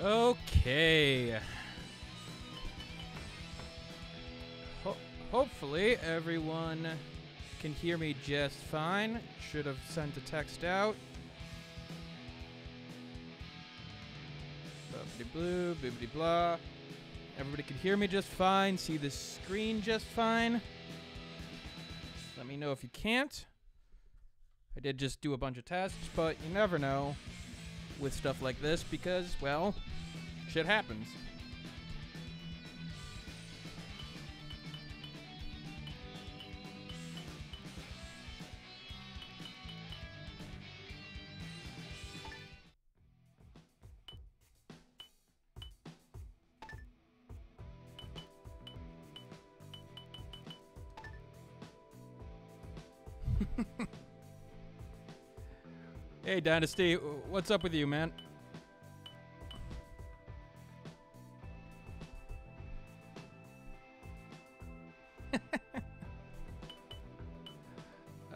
Okay. Hopefully everyone can hear me just fine. Should have sent a text out. Boopity blue, boopity blah. Everybody can hear me just fine, see the screen just fine. Let me know if you can't. I did just do a bunch of tests, but you never know with stuff like this because, well, shit happens. Hey, Dynasty, what's up with you, man?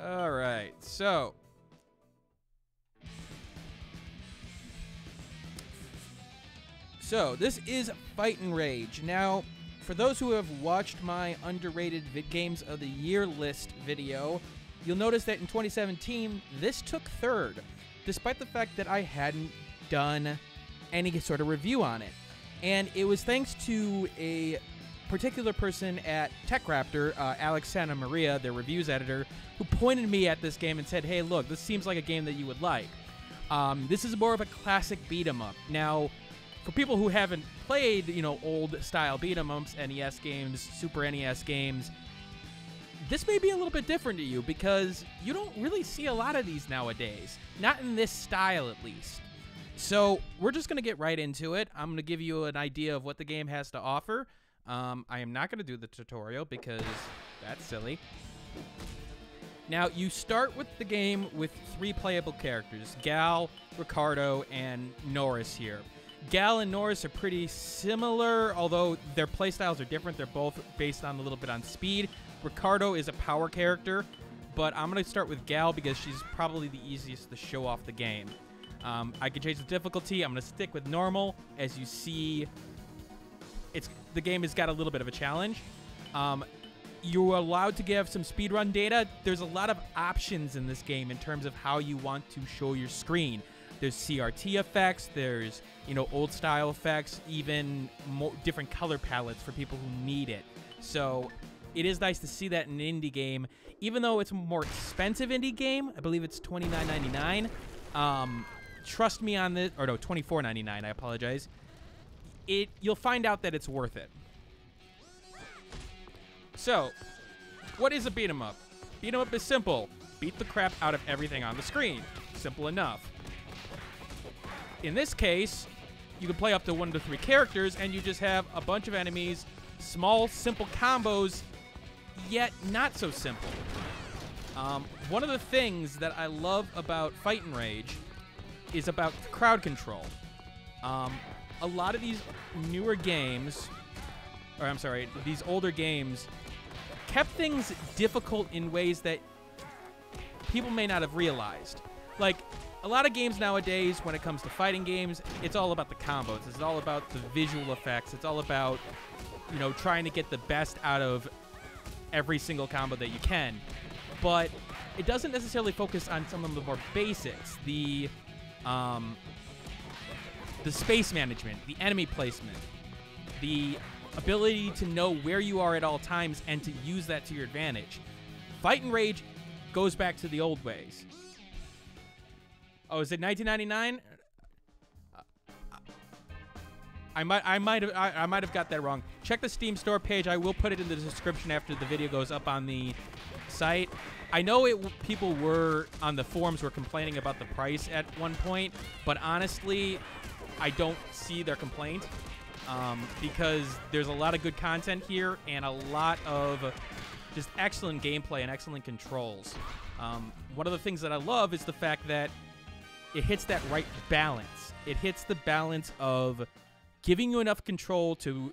All right, so this is Fight and Rage. Now, for those who have watched my underrated games of the year list video, you'll notice that in 2017, this took third, despite the fact that I hadn't done any sort of review on it. And it was thanks to a particular person at TechRaptor, Alex Santa Maria, their reviews editor, who pointed me at this game and said, hey, look, this seems like a game that you would like. This is more of a classic beat-em-up. Now, for people who haven't played, old-style beat-em-ups, NES games, Super NES games, this may be a little bit different to you because you don't really see a lot of these nowadays. Not in this style, at least. So we're just going to get right into it. I'm going to give you an idea of what the game has to offer. I am not going to do the tutorial because that's silly. Now, you start with the game with 3 playable characters, Gal, Ricardo, and Norris here. Gal and Norris are pretty similar, although their playstyles are different. They're both based on a little bit on speed. Ricardo is a power character, but I'm going to start with Gal because she's probably the easiest to show off the game. I can change the difficulty. I'm going to stick with normal. As you see, the game has got a little bit of a challenge. You're allowed to give some speedrun data. There's a lot of options in this game in terms of how you want to show your screen. There's CRT effects, there's, old style effects, even more different color palettes for people who need it. So it is nice to see that in an indie game. Even though it's a more expensive indie game, I believe it's $29.99. Trust me on this, or no, $24.99, I apologize. You'll find out that it's worth it. So, what is a beat 'em up? Beat 'em up is simple. Beat the crap out of everything on the screen. Simple enough. In this case, you can play up to 1 to 3 characters, and you just have a bunch of enemies, small, simple combos, yet not so simple. One of the things that I love about Fight and Rage is about crowd control. A lot of these newer games, or I'm sorry, these older games, kept things difficult in ways that people may not have realized. Like, a lot of games nowadays, when it comes to fighting games, it's all about the combos. It's all about the visual effects. It's all about, trying to get the best out of every single combo that you can. But it doesn't necessarily focus on some of the more basics. The space management, the enemy placement, the ability to know where you are at all times and to use that to your advantage. Fight and Rage goes back to the old ways. Oh, is it $19.99? I might have got that wrong. Check the Steam store page. I will put it in the description after the video goes up on the site. I know people were on the forums were complaining about the price at one point, but honestly, I don't see their complaint because there's a lot of good content here and a lot of just excellent gameplay and excellent controls. One of the things that I love is the fact that it hits that right balance. It hits the balance of giving you enough control to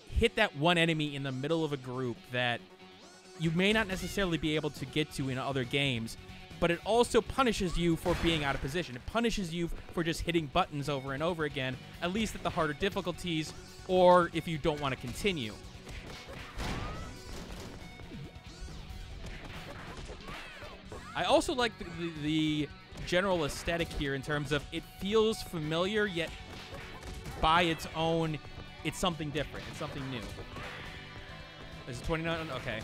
hit that one enemy in the middle of a group that you may not necessarily be able to get to in other games, but it also punishes you for being out of position. It punishes you for just hitting buttons over and over again, at least at the harder difficulties, or if you don't want to continue. I also like the general aesthetic here in terms of it feels familiar, yet by its own, it's something different. It's something new. Is it 29? Okay.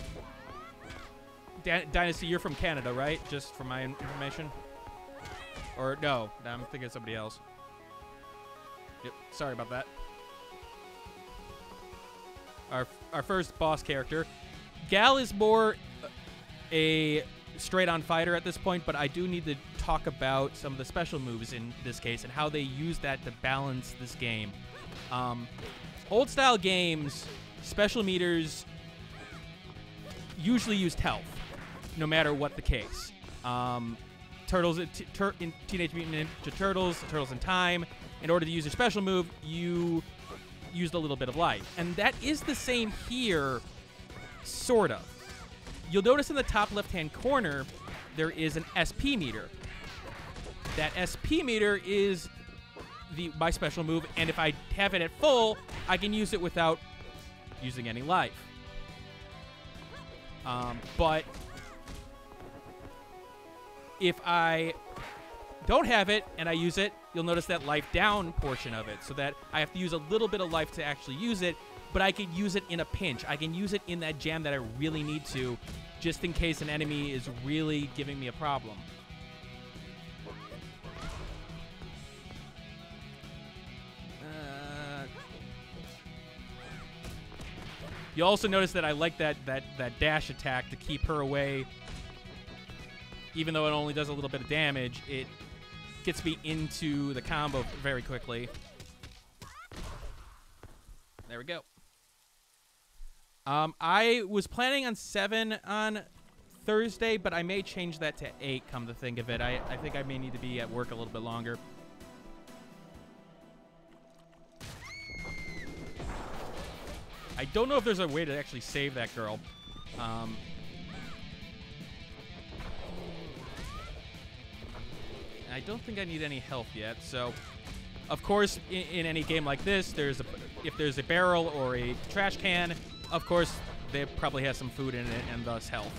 Dynasty, you're from Canada, right? Just for my information. Or no, I'm thinking of somebody else. Yep, sorry about that. Our first boss character. Gal is more a straight-on fighter at this point, but I do need to talk about some of the special moves in this case and how they use that to balance this game. Old-style games, special meters usually used health, no matter what the case. Turtles in Teenage Mutant Ninja Turtles, Turtles in Time, in order to use your special move, you used a little bit of life. And that is the same here, sort of. You'll notice in the top left-hand corner, there is an SP meter. That SP meter is my special move, and if I have it at full, I can use it without using any life. But if I don't have it and I use it, you'll notice that life down portion of it, so that I have to use a little bit of life to actually use it, but I can use it in a pinch. I can use it in that jam that I really need to, just in case an enemy is really giving me a problem. You also notice that I like that dash attack to keep her away. Even though it only does a little bit of damage, it gets me into the combo very quickly. There we go. I was planning on 7 on Thursday, but I may change that to 8, come to think of it. I think I may need to be at work a little bit longer. I don't know if there's a way to actually save that girl. I don't think I need any health yet, so... Of course, in any game like this, if there's a barrel or a trash can, of course, they probably has some food in it and thus health.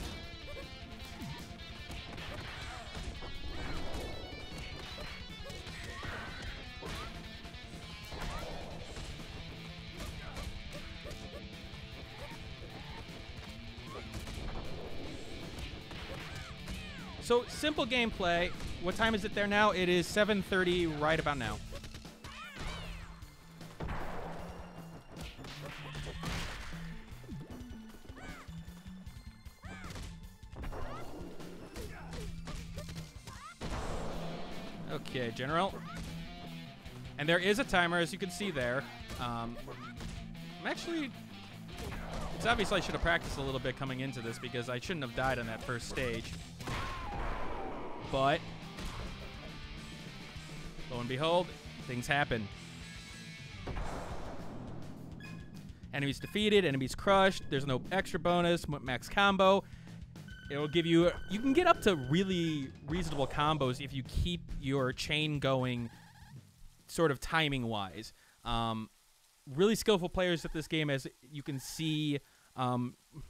So, simple gameplay. What time is it there now? It is 7:30 right about now. Okay, General. And there is a timer, as you can see there. It's obvious I should have practiced a little bit coming into this because I shouldn't have died on that first stage. But, lo and behold, things happen. Enemies defeated, enemies crushed. There's no extra bonus, max combo. It'll give you... You can get up to really reasonable combos if you keep your chain going sort of timing-wise. Really skillful players at this game, as you can see all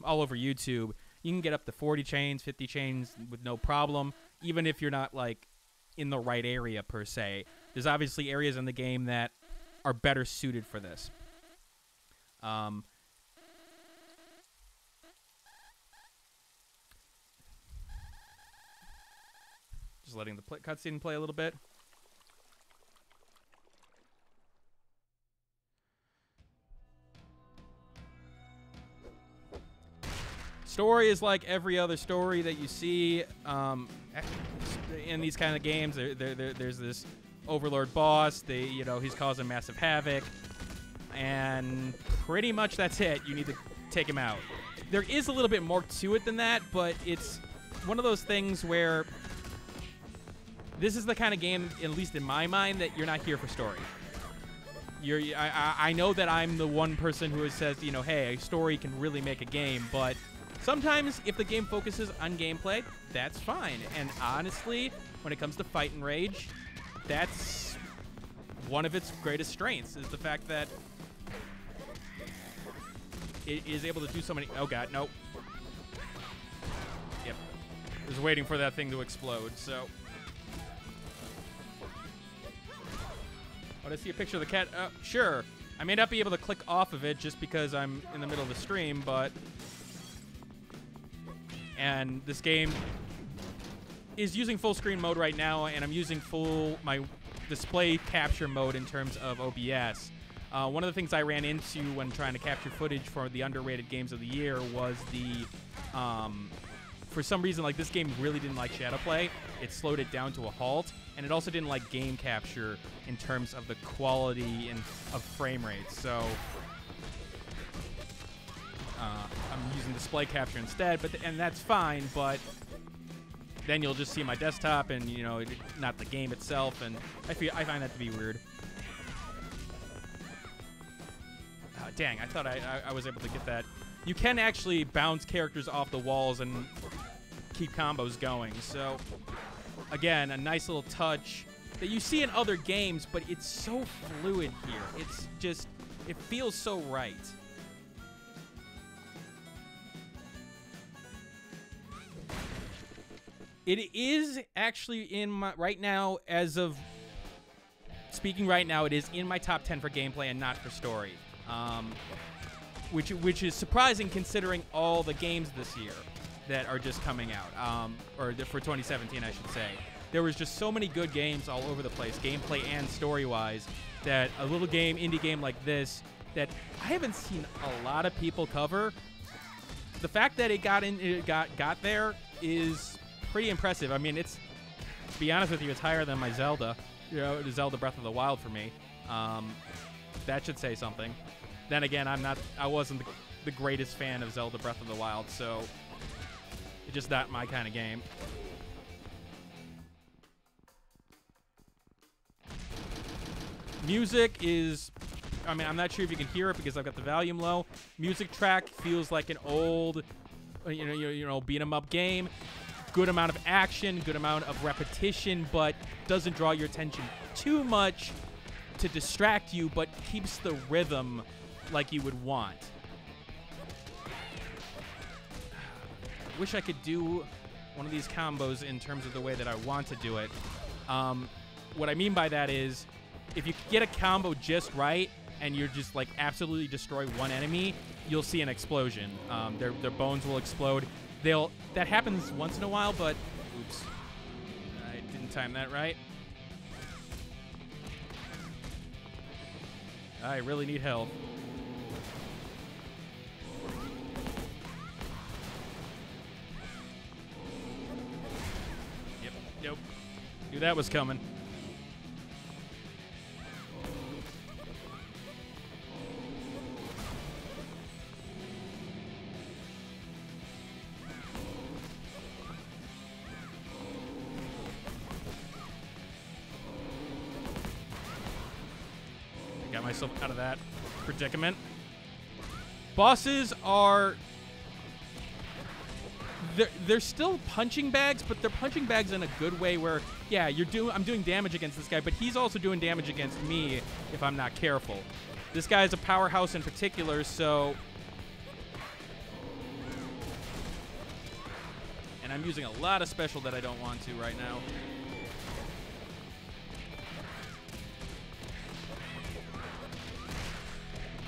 over YouTube. You can get up to 40 chains, 50 chains with no problem, even if you're not, like, in the right area, per se. There's obviously areas in the game that are better suited for this. Just letting the cutscene play a little bit. Story is like every other story that you see in these kind of games. There's this overlord boss. He's causing massive havoc, and pretty much that's it. You need to take him out. There is a little bit more to it than that, but it's one of those things where this is the kind of game, at least in my mind, that you're not here for story. I know that I'm the one person who says, hey, a story can really make a game, but Sometimes, if the game focuses on gameplay, that's fine. And honestly, when it comes to Fight and Rage, that's one of its greatest strengths, is the fact that it is able to do so many... Oh, God, nope. Yep. I was waiting for that thing to explode, so... Oh, did I see a picture of the cat? Sure. I may not be able to click off of it just because I'm in the middle of the stream, but... And this game is using full screen mode right now, and I'm using my display capture mode in terms of OBS. One of the things I ran into when trying to capture footage for the underrated games of the year was the, for some reason, like, this game really didn't like shadow play. It slowed it down to a halt, and it also didn't like game capture in terms of the quality of frame rates. So I'm using display capture instead, and that's fine, but then you'll just see my desktop and, you know, not the game itself, and I find that to be weird. Dang, I thought I was able to get that. You can actually bounce characters off the walls and keep combos going, so again, a nice little touch that you see in other games, but it's so fluid here. It's just, it feels so right. It is actually in my, right now, as of speaking right now, it is in my top 10 for gameplay and not for story. Which is surprising considering all the games this year that are just coming out, or for 2017, I should say. There was just so many good games all over the place, gameplay and story-wise, that a little game, indie game like this, that I haven't seen a lot of people cover. The fact that it got there is pretty impressive. I mean, it's, to be honest with you, it's higher than my Zelda. You know, Zelda Breath of the Wild for me. That should say something. Then again, I wasn't the greatest fan of Zelda Breath of the Wild, so it's just not my kind of game. Music is, I mean, I'm not sure if you can hear it because I've got the volume low. Music track feels like an old, you know, beat 'em up game. Good amount of action, good amount of repetition, but doesn't draw your attention too much to distract you, but keeps the rhythm like you would want. Wish I could do one of these combos in terms of the way that I want to do it. What I mean by that is, if you get a combo just right and you're just like absolutely destroy one enemy, you'll see an explosion. Their bones will explode. That happens once in a while, but oops, I didn't time that right. I really need help. Yep. Knew that was coming. Got myself out of that predicament. Bosses are... They're still punching bags, but they're punching bags in a good way where, yeah, I'm doing damage against this guy, but he's also doing damage against me if I'm not careful. This guy is a powerhouse in particular, so... And I'm using a lot of special that I don't want to right now.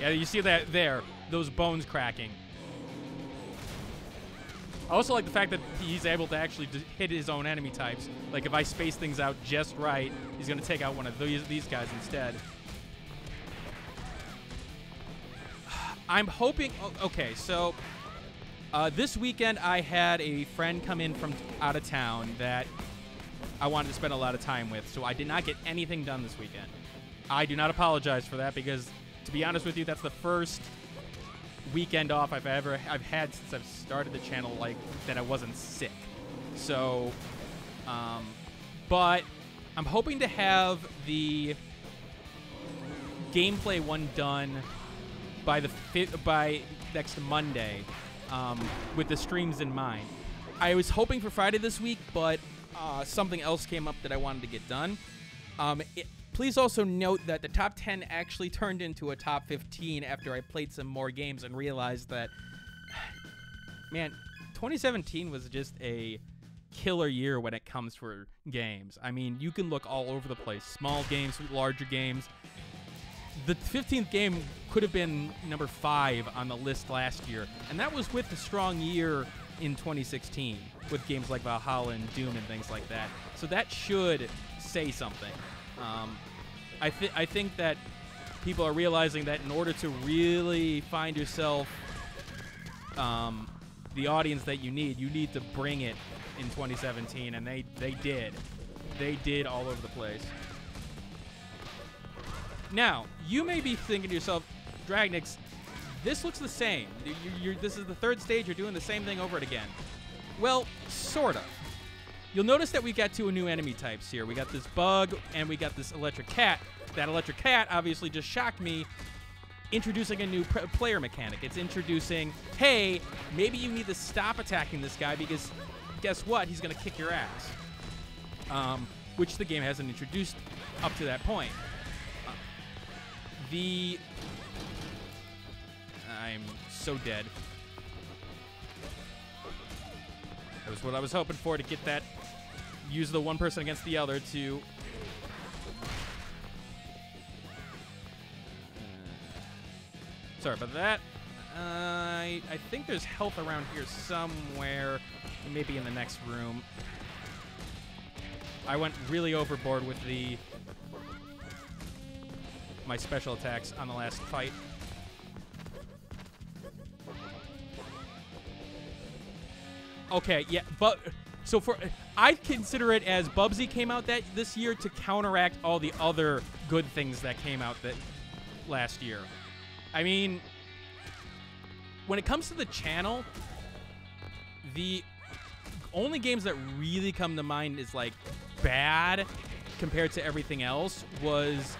Yeah, you see that there, those bones cracking. I also like the fact that he's able to actually hit his own enemy types. Like, if I space things out just right, he's going to take out one of these guys instead. I'm hoping... Okay, so this weekend I had a friend come in from out of town that I wanted to spend a lot of time with, so I did not get anything done this weekend. I do not apologize for that because... To be honest with you, that's the first weekend off I've had since I've started the channel, like, that I wasn't sick. So, but I'm hoping to have the gameplay one done by next Monday. with the streams in mind. I was hoping for Friday this week, but something else came up that I wanted to get done. Please also note that the top 10 actually turned into a top 15 after I played some more games and realized that, man, 2017 was just a killer year when it comes for games. I mean, you can look all over the place. Small games, larger games. The 15th game could have been number 5 on the list last year, and that was with the strong year in 2016 with games like Valhalla and Doom and things like that. So that should say something. I think that people are realizing that in order to really find yourself the audience that you need to bring it in 2017, and they did. They did all over the place. Now, you may be thinking to yourself, Dragnix, this looks the same. This is the third stage. You're doing the same thing over and again. Well, sort of. You'll notice that we got 2 new enemy types here. We got this bug, and we got this electric cat. That electric cat obviously just shocked me, introducing a new player mechanic. It's introducing, hey, maybe you need to stop attacking this guy because guess what? He's going to kick your ass. Which the game hasn't introduced up to that point. I'm so dead. That was what I was hoping for, to get that, use the one person against the other to... sorry about that. I think there's health around here somewhere, maybe in the next room. I went really overboard with my special attacks on the last fight. Okay, yeah, but so I consider it as Bubsy came out this year to counteract all the other good things that came out last year. I mean, when it comes to the channel, the only games that really come to mind is like bad compared to everything else was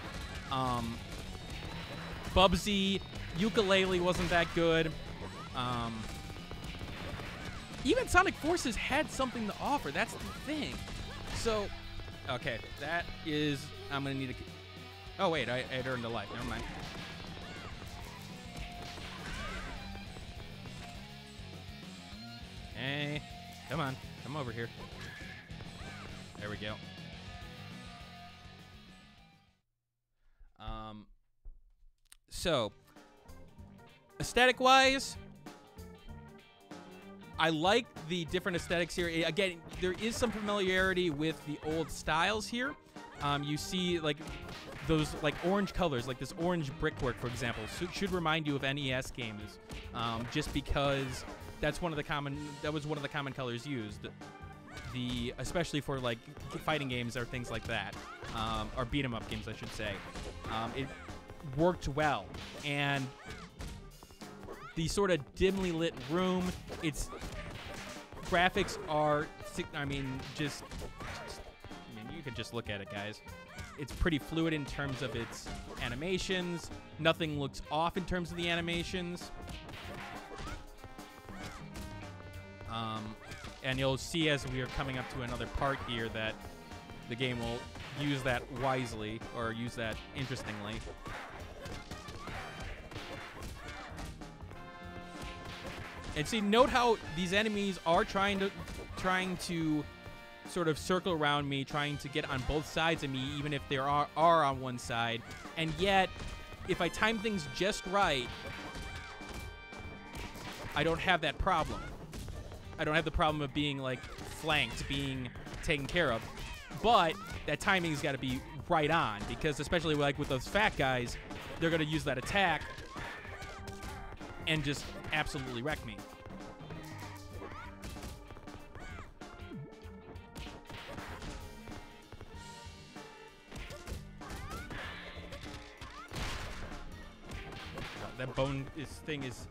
Bubsy. Ukulele wasn't that good. Even Sonic Forces had something to offer. That's the thing. So, okay, that is... I'm going to need to... Oh, wait, I had earned a life. Never mind. Hey, come on. Come over here. There we go. So, aesthetic-wise, I like the different aesthetics here. Again, there is some familiarity with the old styles here. You see, like, those, like, orange colors, like this orange brickwork, for example, should remind you of NES games, just because that was one of the common colors used. Especially for, like, fighting games or things like that, or beat 'em up games, I should say. It worked well, and the sort of dimly lit room, its graphics are, I mean, you could just look at it, guys. It's pretty fluid in terms of its animations. Nothing looks off in terms of the animations. And you'll see as we are coming up to another part here that the game will use that wisely, or use that interestingly. And see, note how these enemies are trying to sort of circle around me, trying to get on both sides of me, even if they are on one side. And yet, if I time things just right, I don't have that problem. I don't have the problem of being, like, flanked, being taken care of. But that timing's got to be right on, because especially, like, with those fat guys, they're going to use that attack and just absolutely wreck me. That bone thing is...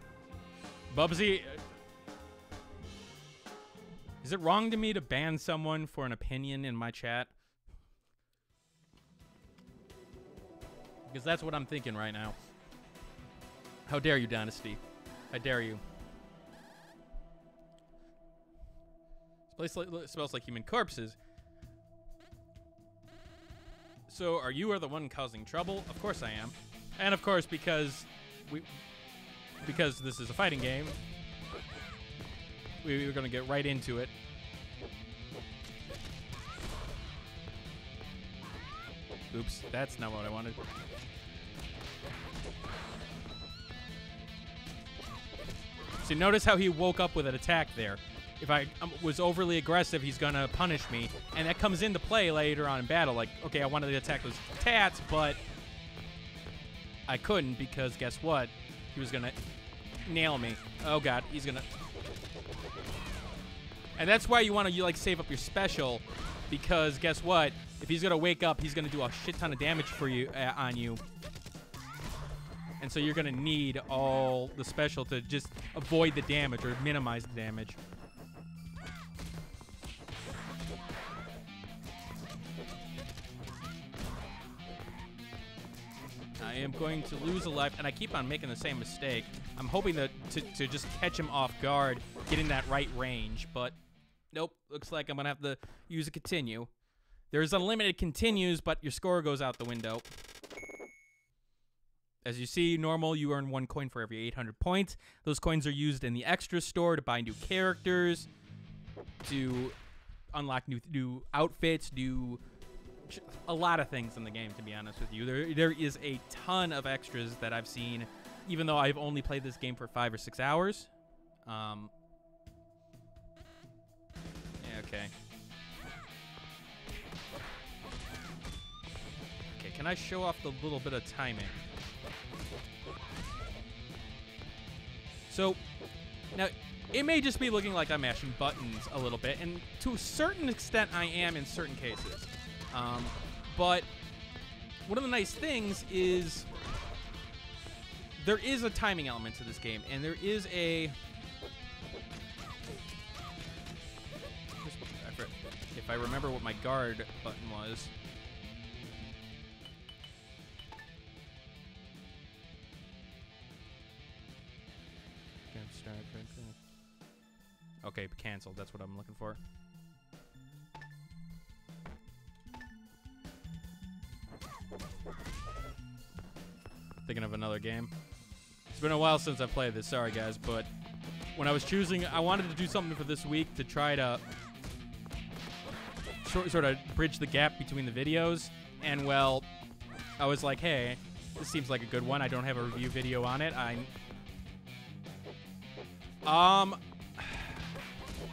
Bubsy... Is it wrong to me to ban someone for an opinion in my chat? Because that's what I'm thinking right now. How dare you, Dynasty? I dare you. Place smells like human corpses. So are you the one causing trouble? Of course I am. And of course, because this is a fighting game, we're going to get right into it. Oops, that's not what I wanted. So notice how he woke up with an attack there. If I was overly aggressive, he's going to punish me. And that comes into play later on in battle. Like, okay, I wanted to attack those tats, but I couldn't because guess what? He was going to nail me. Oh, God, he's going to... And that's why you want to like save up your special, because guess what? If he's going to wake up, he's going to do a shit ton of damage for you on you. And so you're going to need all the special to just avoid the damage or minimize the damage. I am going to lose a life, and I keep on making the same mistake. I'm hoping to just catch him off guard, get in that right range, but nope. Looks like I'm going to have to use a continue. There's unlimited continues, but your score goes out the window. As you see, normal, you earn 1 coin for every 800 points. Those coins are used in the extra store to buy new characters, to unlock new outfits, a lot of things in the game, to be honest with you. There is a ton of extras that I've seen, even though I've only played this game for 5 or 6 hours. Yeah, okay. Okay, can I show off the little bit of timing? So, now, it may just be looking like I'm mashing buttons a little bit, and to a certain extent I am in certain cases. But one of the nice things is there is a timing element to this game, and there is a... If I remember what my guard button was... Okay, canceled. That's what I'm looking for. Thinking of another game. It's been a while since I played this. Sorry, guys, but when I was choosing, I wanted to do something for this week to try to sort of bridge the gap between the videos. And, well, I was like, hey, this seems like a good one. I don't have a review video on it.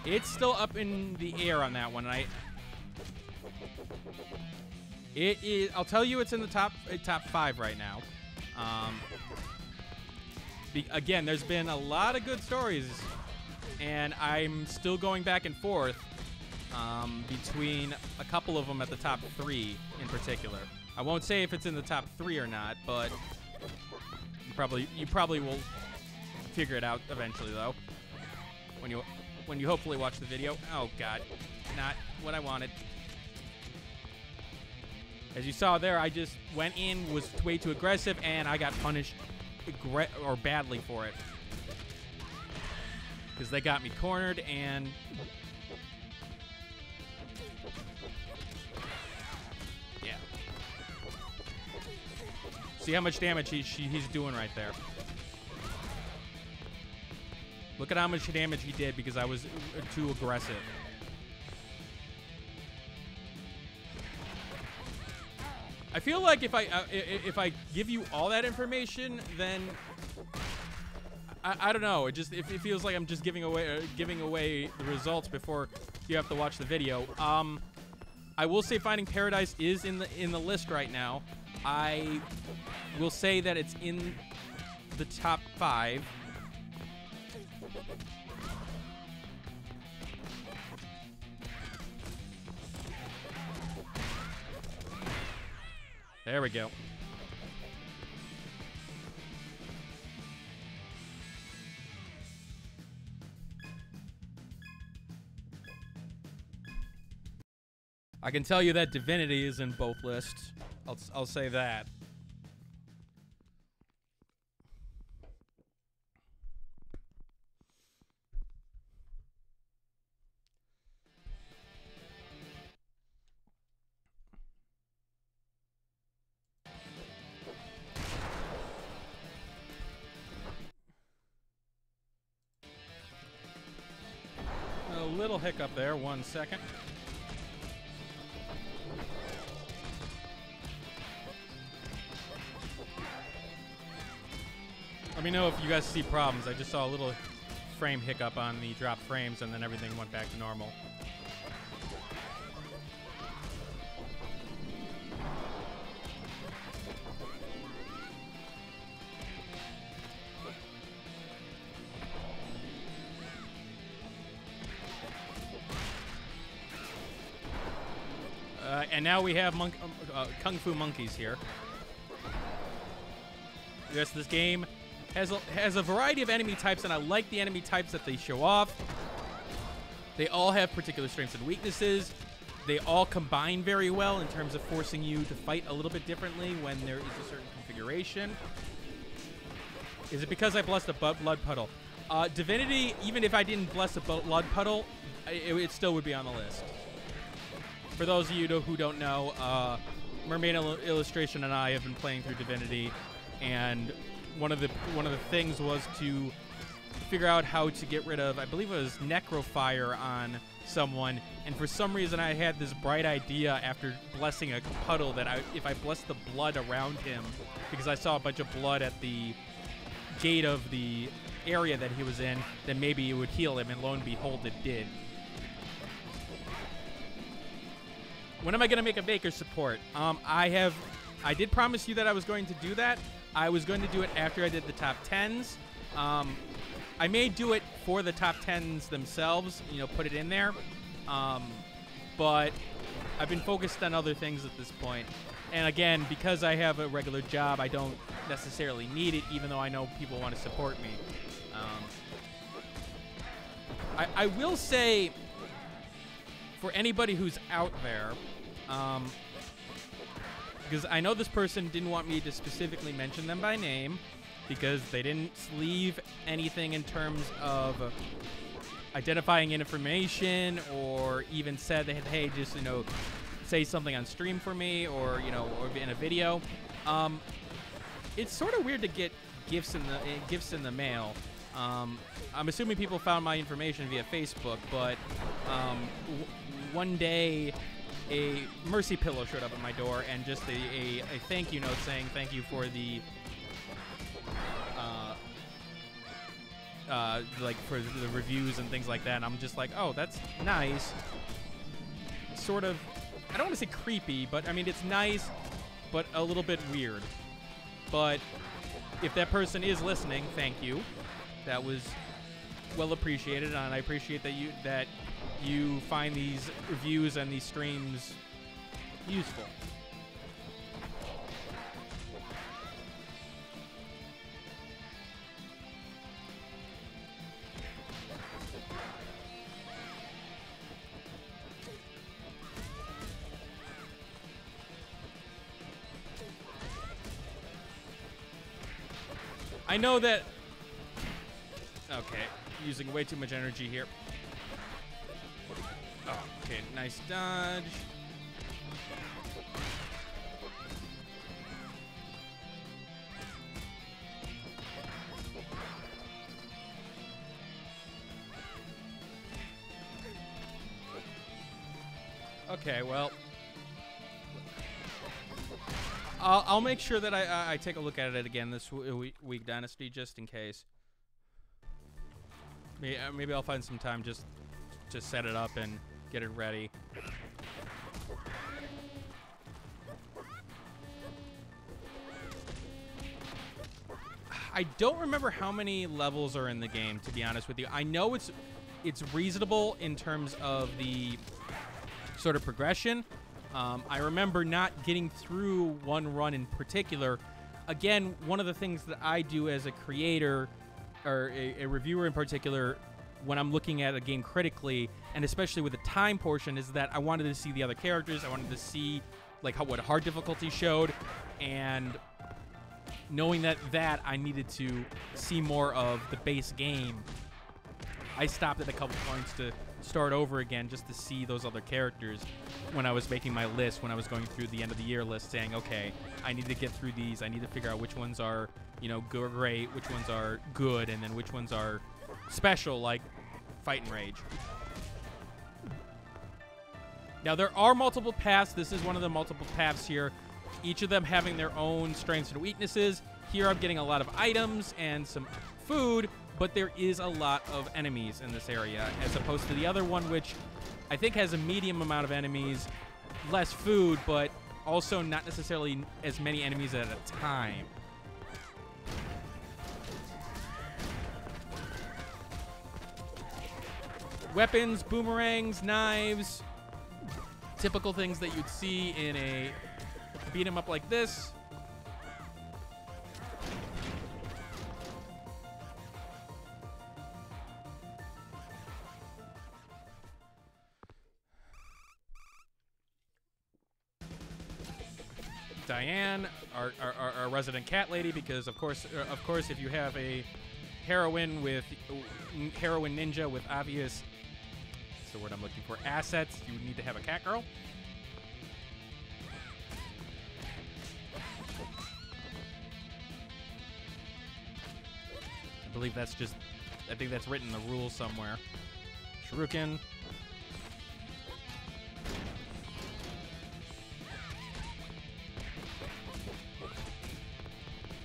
It's still up in the air on that one. It is. I'll tell you, it's in the top 5 right now. Again, there's been a lot of good stories, and I'm still going back and forth between a couple of them at the top 3 in particular. I won't say if it's in the top 3 or not, but you probably will figure it out eventually, though. When you hopefully watch the video. Oh God, not what I wanted. As you saw there, I just went in, was way too aggressive, and I got punished badly for it. Because they got me cornered, and... yeah. See how much damage he's doing right there. Look at how much damage he did because I was too aggressive. I feel like if I give you all that information, then I don't know. It feels like I'm just giving away the results before you have to watch the video. I will say Finding Paradise is in the list right now. I will say that it's in the top 5. There we go. I can tell you that Divinity is in both lists. I'll say that. little hiccup there. 1 second. Let me know if you guys see problems. I just saw a little frame hiccup on the drop frames, and then everything went back to normal. And now we have Kung Fu monkeys here. Yes, this game has a variety of enemy types, and I like the enemy types that they show off. They all have particular strengths and weaknesses. They all combine very well in terms of forcing you to fight a little bit differently when there is a certain configuration. Is it because I blessed a blood puddle? Divinity, even if I didn't bless a blood puddle, it still would be on the list. For those of you who don't know, Mermaid Illustration and I have been playing through Divinity, and one of the things was to figure out how to get rid of, I believe it was Necrofire on someone, and for some reason I had this bright idea after blessing a puddle that if I blessed the blood around him, because I saw a bunch of blood at the gate of the area that he was in, then maybe it would heal him, and lo and behold, it did. When am I going to make a Baker support? I did promise you that I was going to do that. I was going to do it after I did the top 10s. I may do it for the top 10s themselves, put it in there. But I've been focused on other things at this point. And again, because I have a regular job, I don't necessarily need it, even though I know people want to support me. I will say, for anybody who's out there, because I know this person didn't want me to specifically mention them by name because they didn't leave anything in terms of identifying information, or even said that, hey, just, say something on stream for me, or, or in a video. It's sort of weird to get gifts in the mail. I'm assuming people found my information via Facebook, but one day a mercy pillow showed up at my door, and just a thank you note saying thank you for the for the reviews and things like that. And I'm just like, oh, that's nice. Sort of, I don't want to say creepy, but I mean, it's nice, but a little bit weird. But if that person is listening, thank you. That was well appreciated, and I appreciate that you find these reviews and these streams useful. I know that... Okay, using way too much energy here. Oh, okay, nice dodge. Okay, well, I'll make sure that I take a look at it again this week, Dynasty, just in case. Maybe I'll find some time just to set it up and get it ready. I don't remember how many levels are in the game, to be honest with you. I know it's reasonable in terms of the sort of progression. I remember not getting through one run in particular. Again, one of the things that I do as a creator, or a reviewer in particular, when I'm looking at a game critically, and especially with the time portion, is that I wanted to see the other characters. I wanted to see like what hard difficulty showed, and knowing that I needed to see more of the base game, I stopped at a couple points to start over again just to see those other characters when I was making my list, when I was going through the end of the year list, saying, okay, I need to get through these. I need to figure out which ones are, great, which ones are good, and then which ones are special, like Fight and Rage. Now, there are multiple paths. This is one of the multiple paths here, each of them having their own strengths and weaknesses. Here I'm getting a lot of items and some food, but there is a lot of enemies in this area, as opposed to the other one, which I think has a medium amount of enemies, less food, but also not necessarily as many enemies at a time. Weapons, boomerangs, knives, typical things that you'd see in a beat 'em up like this. Diane, our resident cat lady, because of course, if you have a heroine ninja with obvious, what's the word I'm looking for, assets, you would need to have a cat girl. I believe that's just, I think that's written in the rules somewhere. Shuriken.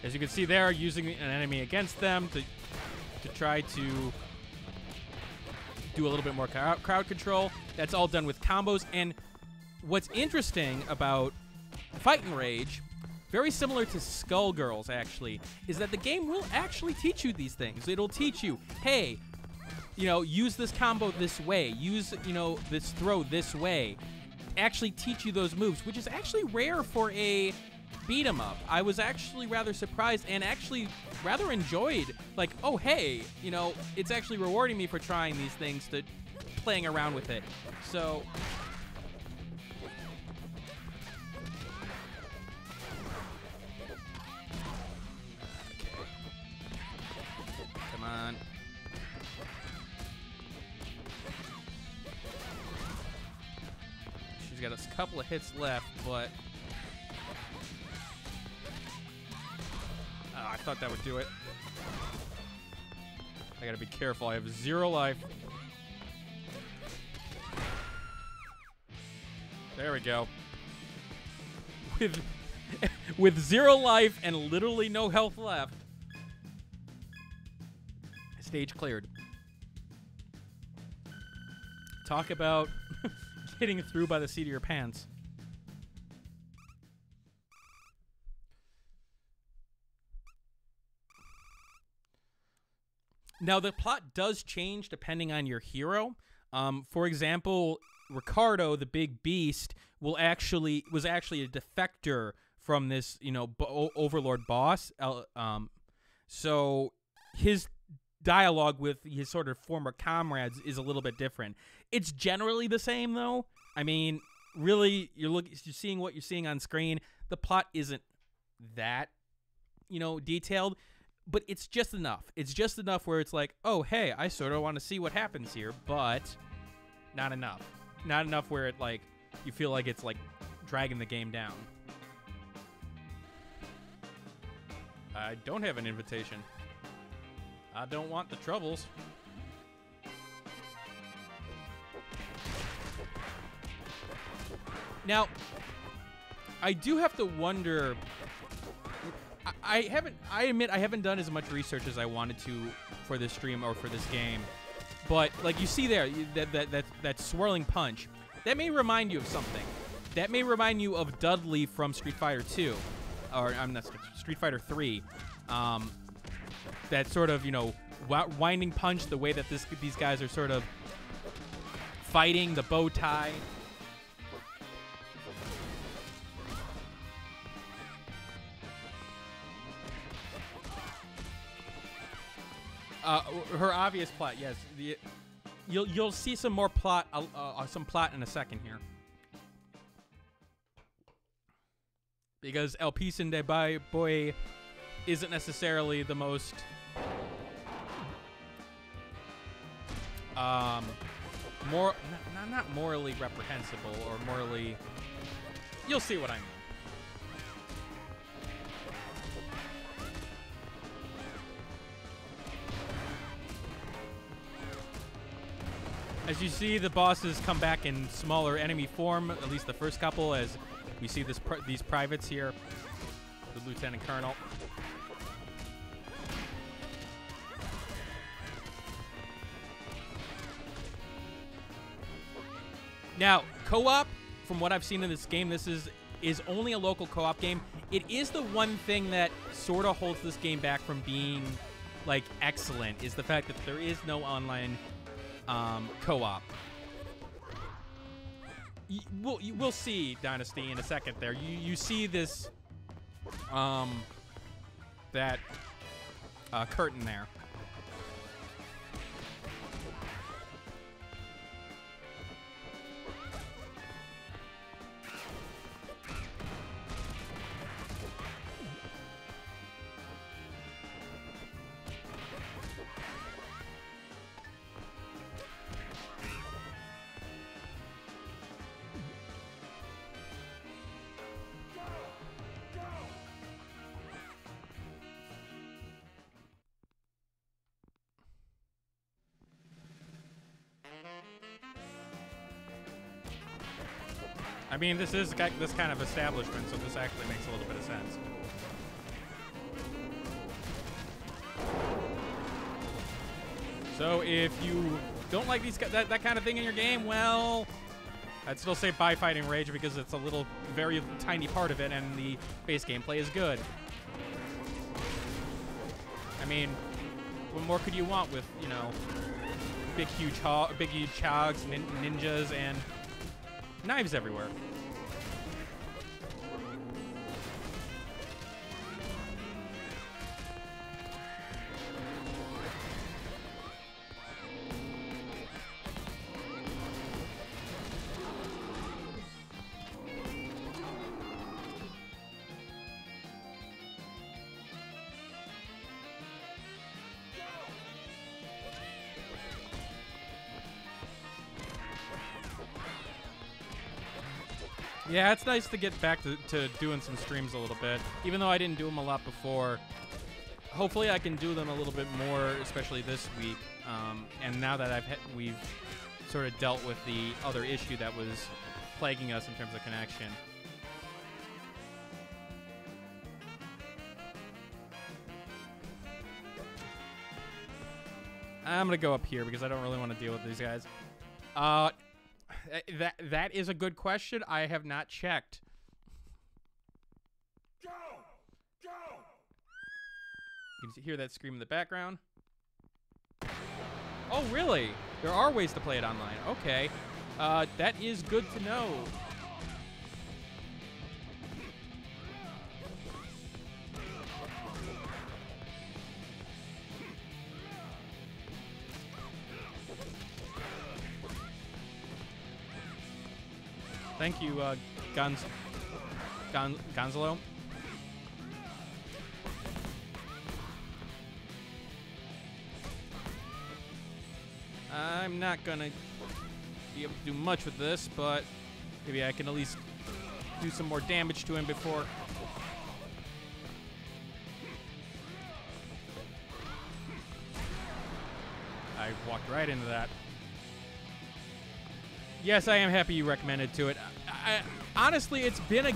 As you can see there, using an enemy against them to try to do a little bit more crowd control. That's all done with combos. And what's interesting about Fight and Rage, very similar to Skullgirls actually, is that the game will actually teach you these things. It'll teach you, hey, you know, use this combo this way, use, you know, this throw this way. Actually teach you those moves, which is actually rare for a beat 'em up. I was actually rather surprised and actually rather enjoyed, like, oh hey, you know, it's actually rewarding me for trying these things, to playing around with it. So come on. She's got a couple of hits left, but I thought that would do it. I gotta be careful. I have 0 life. There we go. With 0 life and literally no health left, stage cleared. Talk about getting through by the seat of your pants. Now, the plot does change depending on your hero. For example, Ricardo, the big beast, was actually a defector from this, you know, overlord boss. So his dialogue with his sort of former comrades is a little bit different. It's generally the same, though. I mean, really, you're seeing what you're seeing on screen. The plot isn't that, you know, detailed. But it's just enough. It's just enough where it's like, oh, hey, I sort of want to see what happens here, but not enough. Not enough where it, like, you feel like it's, like, dragging the game down. I don't have an invitation. I don't want the troubles. Now, I do have to wonder... I admit I haven't done as much research as I wanted to for this stream or for this game, but like you see there, that swirling punch, that may remind you of something. That may remind you of Dudley from Street Fighter 2, or I'm not Street Fighter 3. That sort of, you know, winding punch, the way that these guys are sort of fighting, the bow tie. Her obvious plot, yes. You'll see some more plot, some plot in a second here. Because El Pisan de Boy isn't necessarily the most not morally reprehensible or morally. You'll see what I mean. As you see, the bosses come back in smaller enemy form, at least the first couple, as we see these privates here, the Lieutenant Colonel. Now, co-op, from what I've seen in this game, this is only a local co-op game. It is the one thing that sort of holds this game back from being, like, excellent, is the fact that there is no online co-op. We'll see, Dynasty, in a second there. You see this, that curtain there. I mean, this is this kind of establishment, so this actually makes a little bit of sense. So if you don't like that kind of thing in your game, well, I'd still say buy Fighting Rage because it's a little, very tiny part of it, and the base gameplay is good. I mean, what more could you want with, you know, big huge hogs, ninjas, and knives everywhere? Yeah, it's nice to get back to doing some streams a little bit, even though I didn't do them a lot before. Hopefully I can do them a little bit more, especially this week. And now that we've sort of dealt with the other issue that was plaguing us in terms of connection. I'm going to go up here because I don't really want to deal with these guys. That is a good question. I have not checked. Go! Go! You can hear that scream in the background. Oh, really? There are ways to play it online. Okay. That is good to know. Thank you, Gonzalo. I'm not gonna be able to do much with this, but maybe I can at least do some more damage to him before. I walked right into that. Yes, I am happy you recommended to it. Honestly, it's been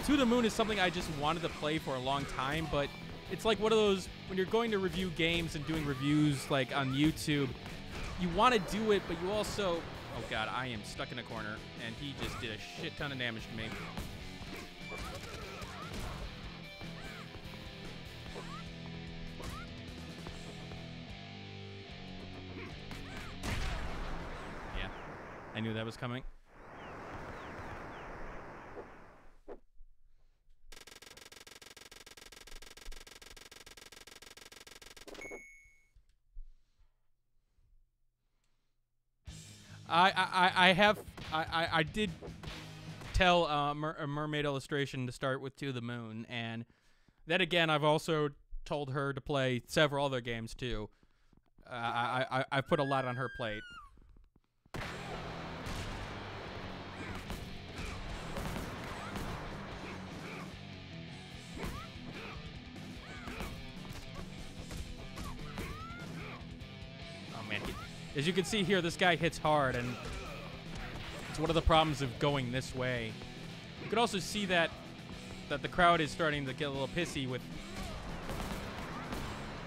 To the Moon is something I just wanted to play for a long time, but it's like one of those, when you're going to review games and doing reviews like on YouTube, you want to do it, but you also, oh god, I am stuck in a corner, and he just did a shit ton of damage to me. Yeah, I knew that was coming. I did tell a Mermaid Illustration to start with To the Moon, and then again, I've also told her to play several other games too. I put a lot on her plate. Oh man, As you can see here, this guy hits hard, and it's one of the problems of going this way. You could also see that the crowd is starting to get a little pissy with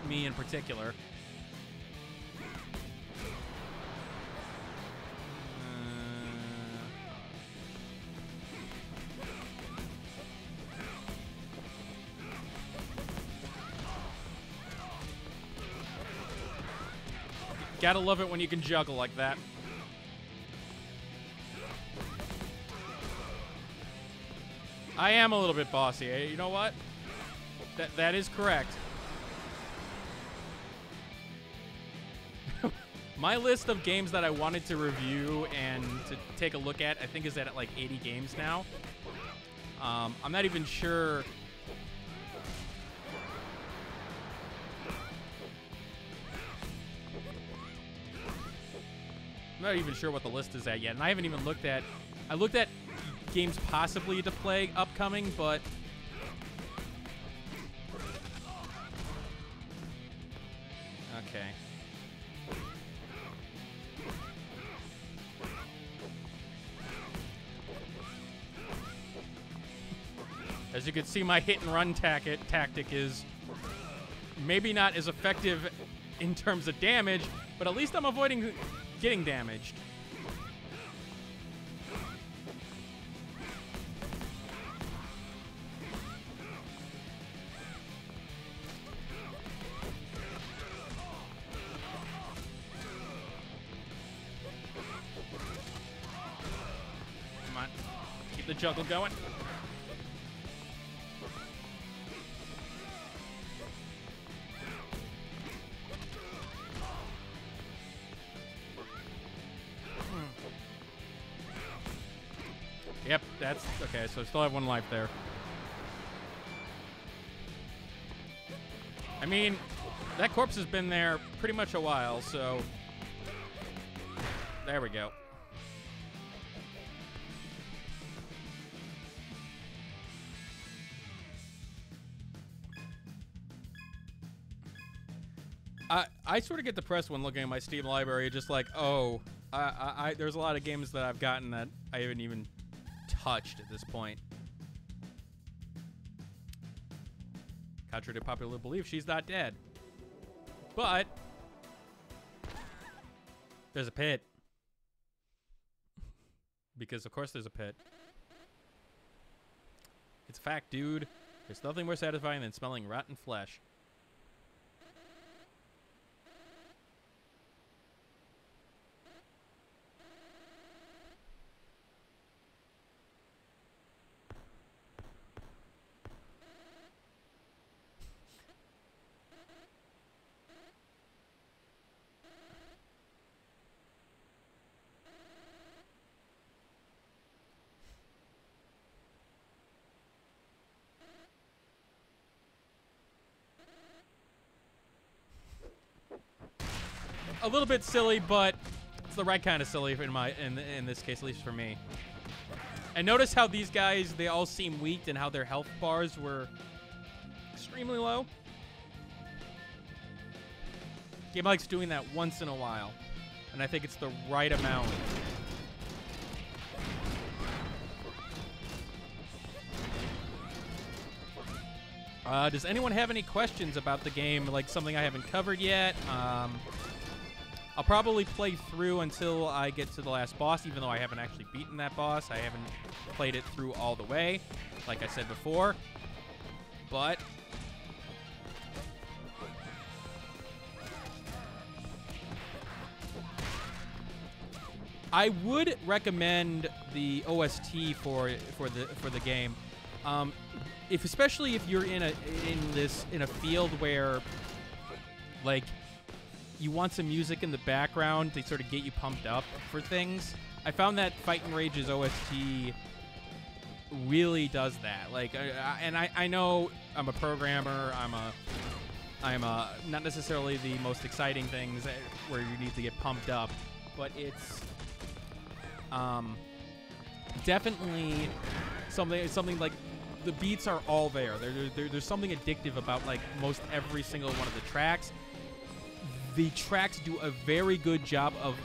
me in particular. Gotta love it when you can juggle like that. I am a little bit bossy. You know what? That is correct. My list of games that I wanted to review and to take a look at, I think, is at like 80 games now. I'm not even sure. I'm not even sure what the list is at yet, and I haven't even looked at. I looked at games possibly to play upcoming, but okay. As you can see, my hit and run tactic is maybe not as effective in terms of damage, but at least I'm avoiding getting damaged. Come on, keep the juggle going. Yep, that's okay. So I still have one life there. I mean, that corpse has been there pretty much a while, so there we go. I sort of get depressed when looking at my Steam library, just like, oh, there's a lot of games that I've gotten that I haven't even touched at this point. Contrary to popular belief, she's not dead. But there's a pit. Because of course there's a pit. It's a fact, dude. There's nothing more satisfying than smelling rotten flesh. A little bit silly, but it's the right kind of silly in this case, at least for me. And notice how these guys, they all seem weak and how their health bars were extremely low. Game likes doing that once in a while, and I think it's the right amount. Does anyone have any questions about the game, like something I haven't covered yet? I'll probably play through until I get to the last boss, even though I haven't actually beaten that boss. I haven't played it through all the way, like I said before. But I would recommend the OST for the game. Especially if you're in a field where, like, you want some music in the background to sort of get you pumped up for things. I found that Fight and Rage's OST really does that. Like, I know I'm a programmer. I'm not necessarily the most exciting things where you need to get pumped up, but it's definitely something like the beats are all there. There's something addictive about like most every single one of the tracks. the tracks do a very good job of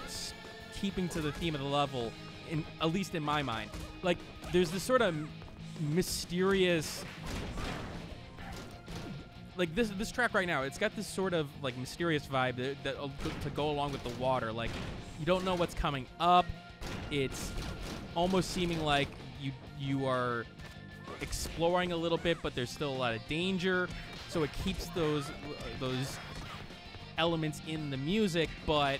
keeping to the theme of the level, at least in my mind. Like, there's this sort of mysterious, like this track right now, it's got this sort of like mysterious vibe that to go along with the water. Like, you don't know what's coming up. It's almost seeming like you are exploring a little bit, but there's still a lot of danger. So it keeps those elements in the music, but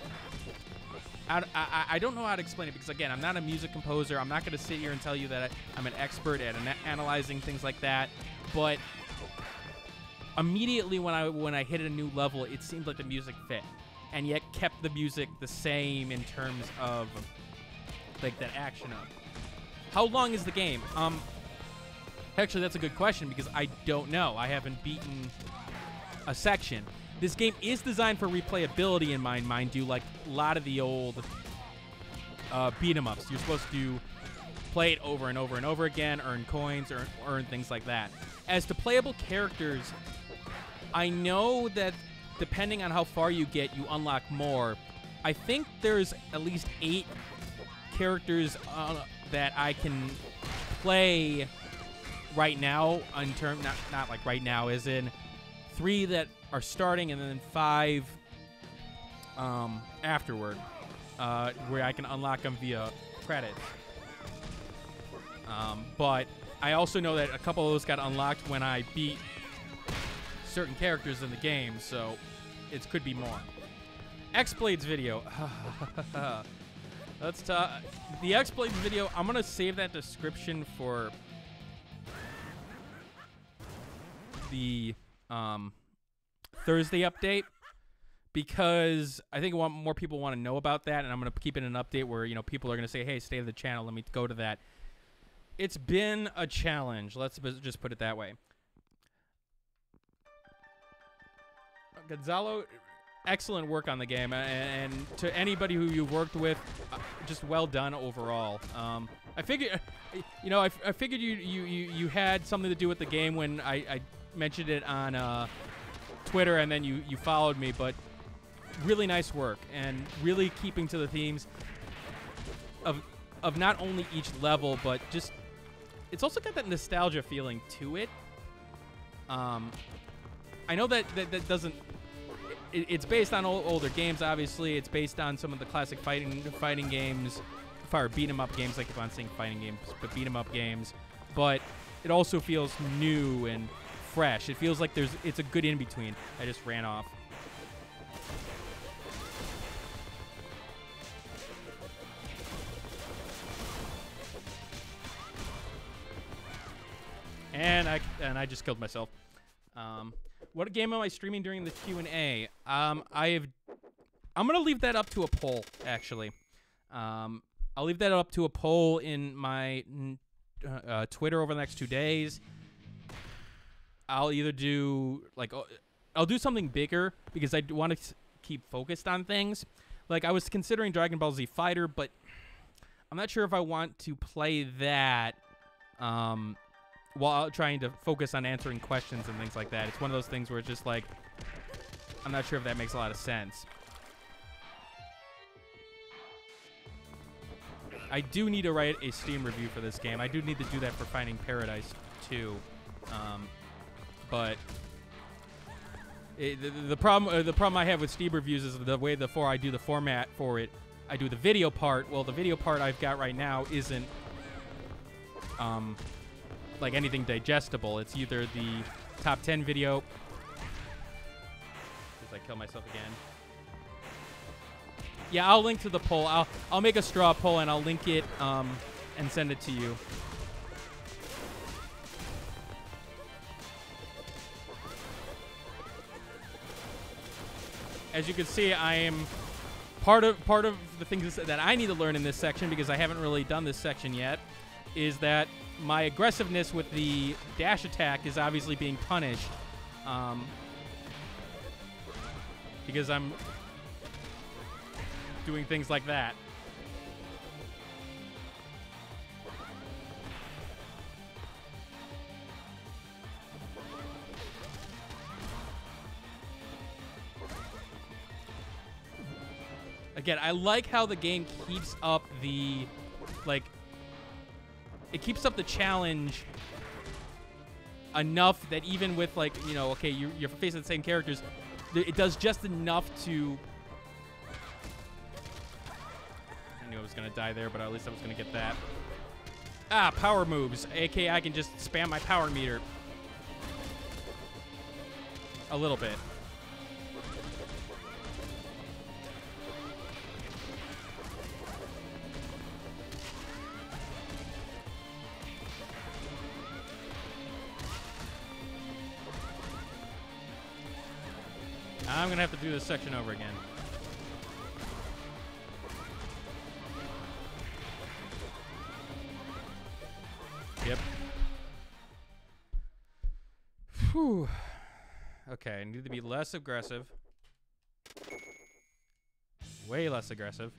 I don't know how to explain it because, again, I'm not a music composer. I'm not going to sit here and tell you that I'm an expert at analyzing things like that, but immediately when I hit a new level, it seemed like the music fit, and yet kept the music the same in terms of like that action up. How long is the game? Actually, that's a good question because I don't know. I haven't beaten a section. This game is designed for replayability in mind you, like a lot of the old beat 'em ups. You're supposed to play it over and over and over again, earn coins, or earn things like that. As to playable characters, I know that depending on how far you get, you unlock more. I think there's at least 8 characters that I can play right now, in term not like right now, as in 3 that are starting and then 5 afterward, where I can unlock them via credits. But I also know that a couple of those got unlocked when I beat certain characters in the game, so it could be more. X-Blades video. Let's talk. The X-Blades video, I'm going to save that description for the Thursday update, because I think more people want to know about that, and I'm going to keep it an update where, you know, people are going to say, hey, stay to the channel, let me go to that. It's been a challenge. Let's just put it that way. Gonzalo, excellent work on the game, and to anybody who you've worked with, just well done overall. I figured, you know, I figured you had something to do with the game when I mentioned it on Twitter, and then you followed me. But really nice work, and really keeping to the themes of not only each level, but just it's also got that nostalgia feeling to it. I know that doesn't. It's based on older games, obviously. It's based on some of the classic fighting games, or beat 'em up games. I keep on saying fighting games, but beat 'em up games. But it also feels new and fresh. It feels like it's a good in between. I just ran off. And I just killed myself. What game am I streaming during the Q&A? I'm gonna leave that up to a poll, actually. I'll leave that up to a poll in my Twitter over the next 2 days. I'll either do I'll do something bigger because I want to keep focused on things. Like, I was considering Dragon Ball Z Fighter, but I'm not sure if I want to play that while trying to focus on answering questions and things like that. It's one of those things where it's just like, I'm not sure if that makes a lot of sense. I do need to write a Steam review for this game. I do need to do that for Finding Paradise too. But the problem I have with Steam reviews is the way before I do the format for it. I do the video part. Well, the video part I've got right now isn't like anything digestible. It's either the top 10 video. As I kill myself again. Yeah, I'll link to the poll. I'll make a straw poll and I'll link it and send it to you. As you can see, I am part of the things that I need to learn in this section, because I haven't really done this section yet, is that my aggressiveness with the dash attack is obviously being punished because I'm doing things like that. Again, I like how the game keeps up the, like, it keeps up the challenge enough that even with, like, you know, okay, you're facing the same characters, it does just enough to... I knew I was going to die there, but at least I was going to get that. Ah, power moves. AKA I can just spam my power meter. A little bit. I'm gonna have to do this section over again. Yep. Whew. Okay, I need to be less aggressive. Way less aggressive.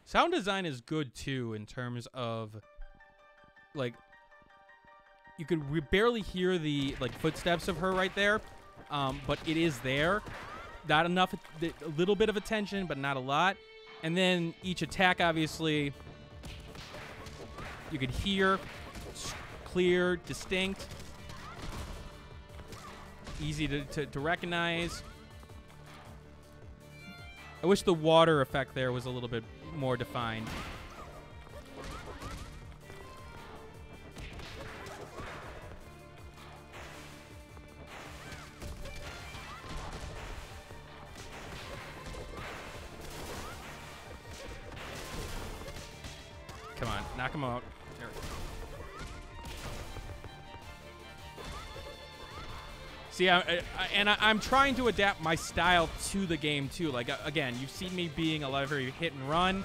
Sound design is good too in terms of, like, you can barely hear the, like, footsteps of her right there, but it is there. Not enough, a little bit of attention, but not a lot. And then each attack, obviously, you could hear, clear, distinct, easy to recognize. I wish the water effect there was a little bit more defined. Come on, knock him out. There we go. See, I'm trying to adapt my style to the game too. Like, again, you've seen me being a lot of very hit and run,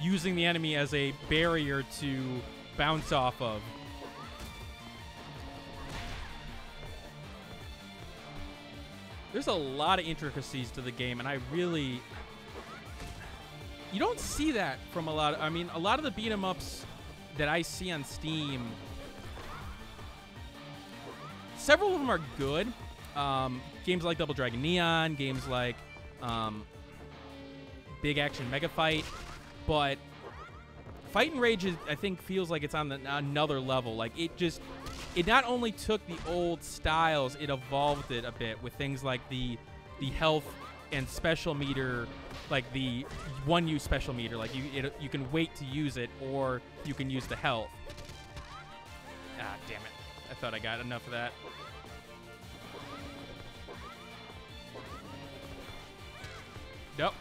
using the enemy as a barrier to bounce off of. There's a lot of intricacies to the game, and I really... You don't see that from a lot of... I mean, a lot of the beat-em-ups that I see on Steam... Several of them are good. Games like Double Dragon Neon, games like Big Action Mega Fight, but Fight and Rage, I think, feels like it's on another level. Like, it not only took the old styles, it evolved it a bit with things like the health and special meter, like the one-use special meter. Like, you can wait to use it, or you can use the health. Ah, damn it. I thought I got enough of that. Nope.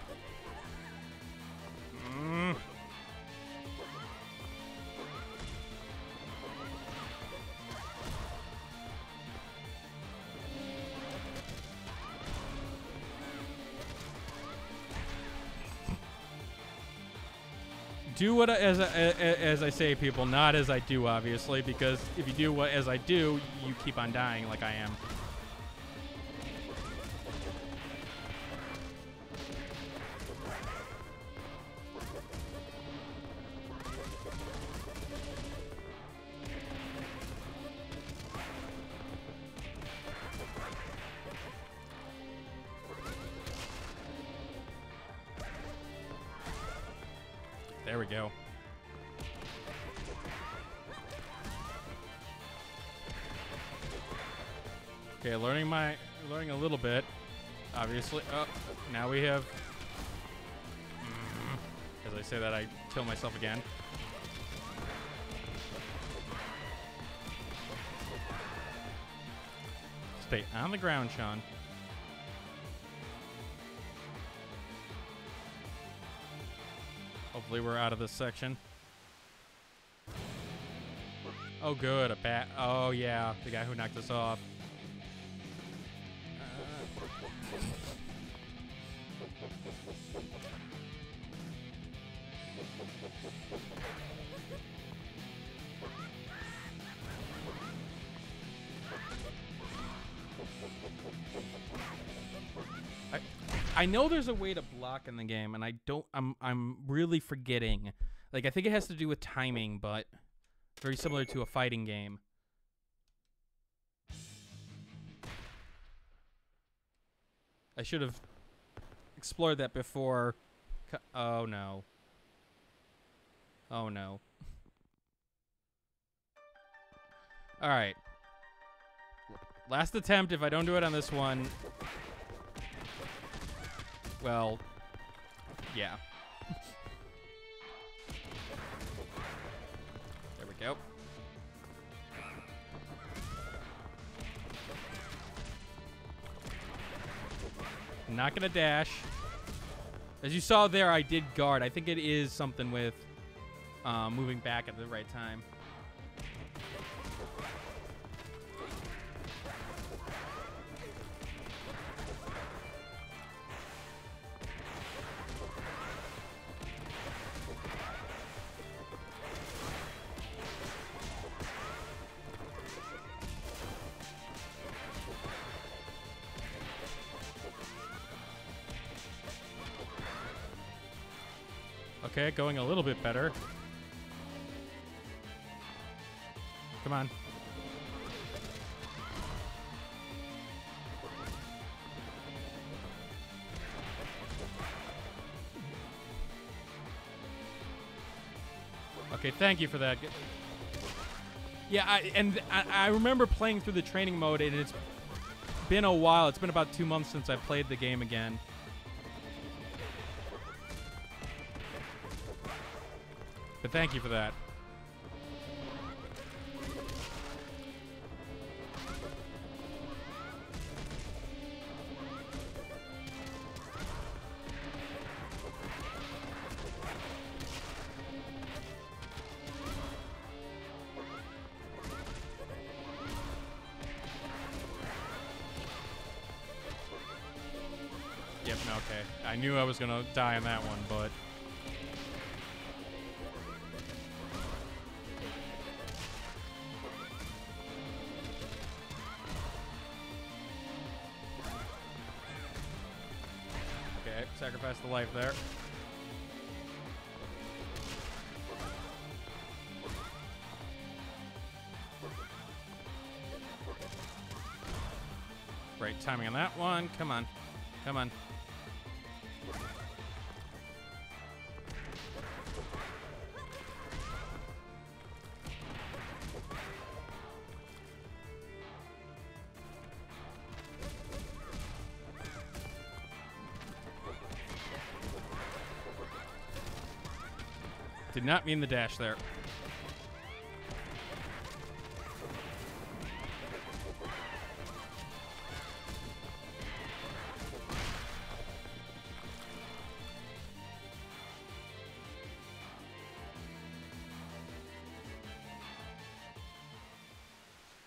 Do what as I say, people, not as I do, obviously, because if you do what as I do, you keep on dying like I am. There we go. Okay, learning a little bit, obviously. Oh, now we have. As I say that, I kill myself again. Stay on the ground, Sean. Hopefully we're out of this section. Oh, good. A bat. Oh, yeah. The guy who knocked us off. I know there's a way to block in the game, and I'm really forgetting. Like, I think it has to do with timing, but Very similar to a fighting game. I should have explored that before. Oh no. Oh no. Alright. Last attempt. If I don't do it on this one, well, yeah. There we go. Not gonna dash. As you saw there, I did guard. I think it is something with moving back at the right time. Okay, going a little bit better. Come on. Okay, thank you for that. Yeah, I remember playing through the training mode, and it's been a while. It's been about 2 months since I played the game again. But thank you for that. Yep, no, okay. I knew I was gonna die on that one, but... sacrifice the life there. Great timing on that one. Come on. Come on. Did not mean the dash there.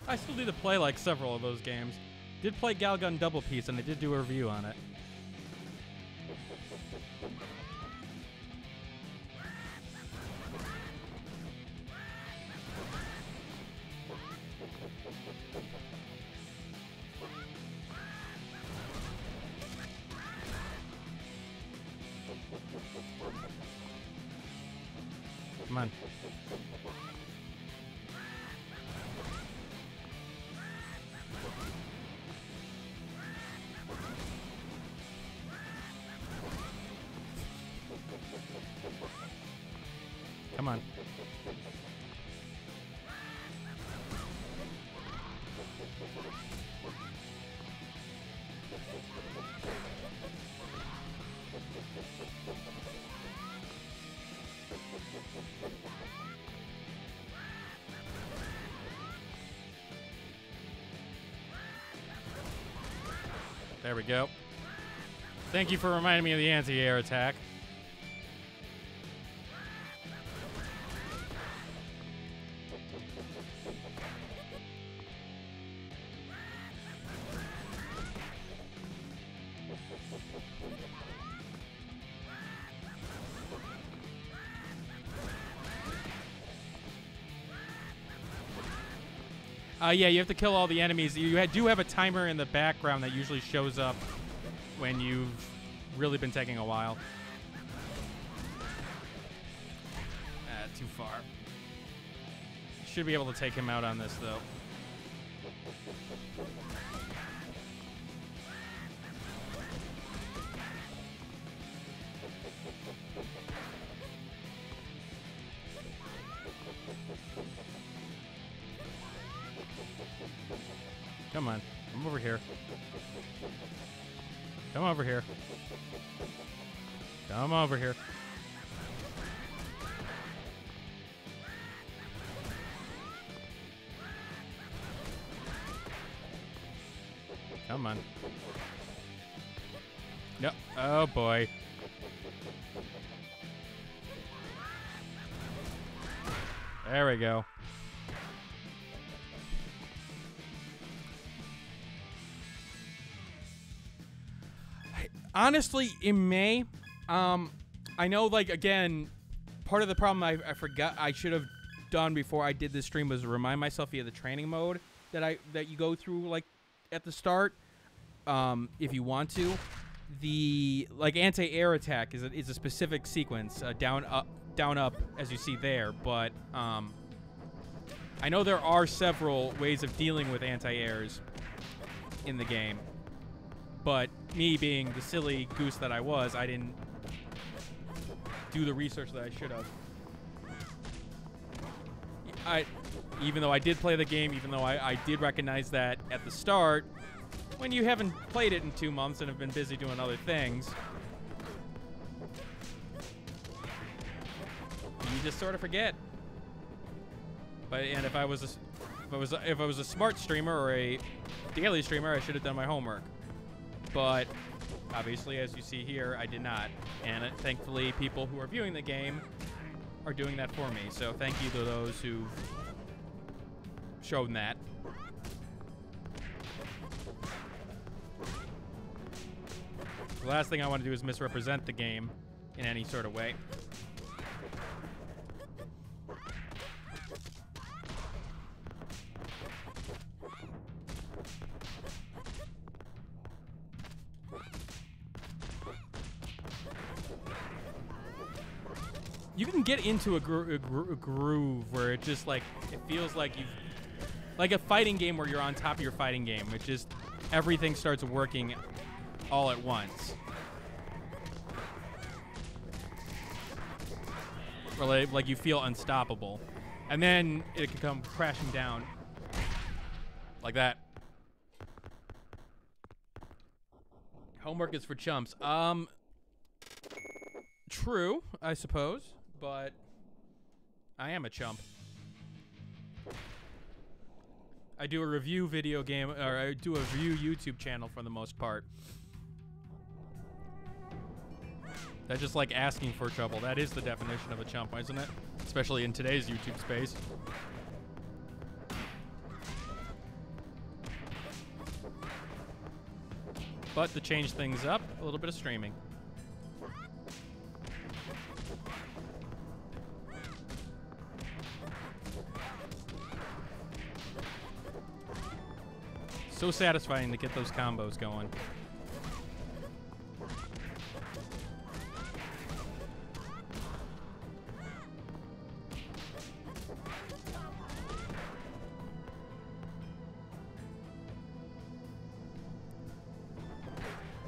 I still need to play like several of those games. Did play Galgun Double Piece, and I did do a review on it. Come on. Come on. There we go. Thank you for reminding me of the anti-air attack. Yeah, you have to kill all the enemies. You do have a timer in the background that usually shows up when you've really been taking a while. Too far. Should be able to take him out on this, though. Come on. Come over here. Come over here. Come over here. Come on. No. Oh, boy. There we go. Honestly, it may. I know, like, again, part of the problem I forgot I should have done before I did this stream was remind myself via the training mode that you go through, like, at the start, if you want to. The, like, anti-air attack is a specific sequence, down, up, as you see there, but, I know there are several ways of dealing with anti-airs in the game, but me being the silly goose that I was, I didn't do the research that I should have. Even though I did play the game, even though I did recognize that at the start, when you haven't played it in 2 months and have been busy doing other things, you just sort of forget. And if I was a smart streamer or a daily streamer, I should have done my homework. But obviously, as you see here, I did not. And thankfully, people who are viewing the game are doing that for me. So thank you to those who've shown that. The last thing I want to do is misrepresent the game in any sort of way. You can get into a groove where it just, like, it feels like you've, like a fighting game where you're on top of your fighting game. It just, everything starts working all at once. Or like you feel unstoppable. And then it can come crashing down. Like that. Homework is for chumps. True, I suppose. But I am a chump. I do a review video game, or I do a review YouTube channel for the most part. That's just like asking for trouble. That is the definition of a chump, isn't it? Especially in today's YouTube space. But to change things up, a little bit of streaming. So satisfying to get those combos going.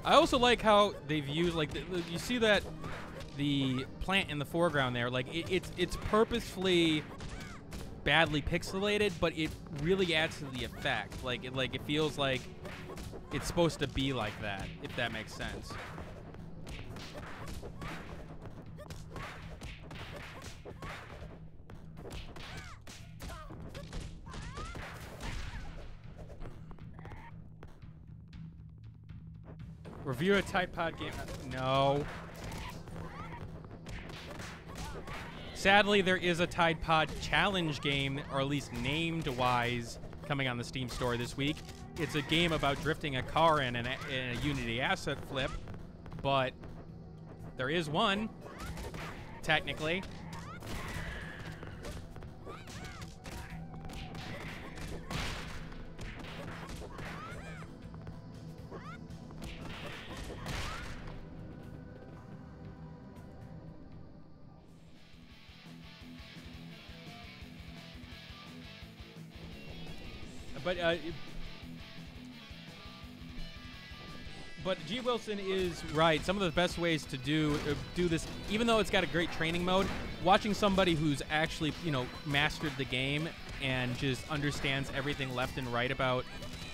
I also like how they've used, like, you see that the plant in the foreground there, like it's purposefully badly pixelated, but it really adds to the effect. Like it feels like it's supposed to be like that, if that makes sense. Review a Tide Pod game. No. Sadly, there is a Tide Pod challenge game, or at least named-wise, coming on the Steam store this week. It's a game about drifting a car in a Unity asset flip, but there is one, technically. But G. Wilson is right. Some of the best ways to do this, even though it's got a great training mode, watching somebody who's actually, mastered the game and just understands everything left and right about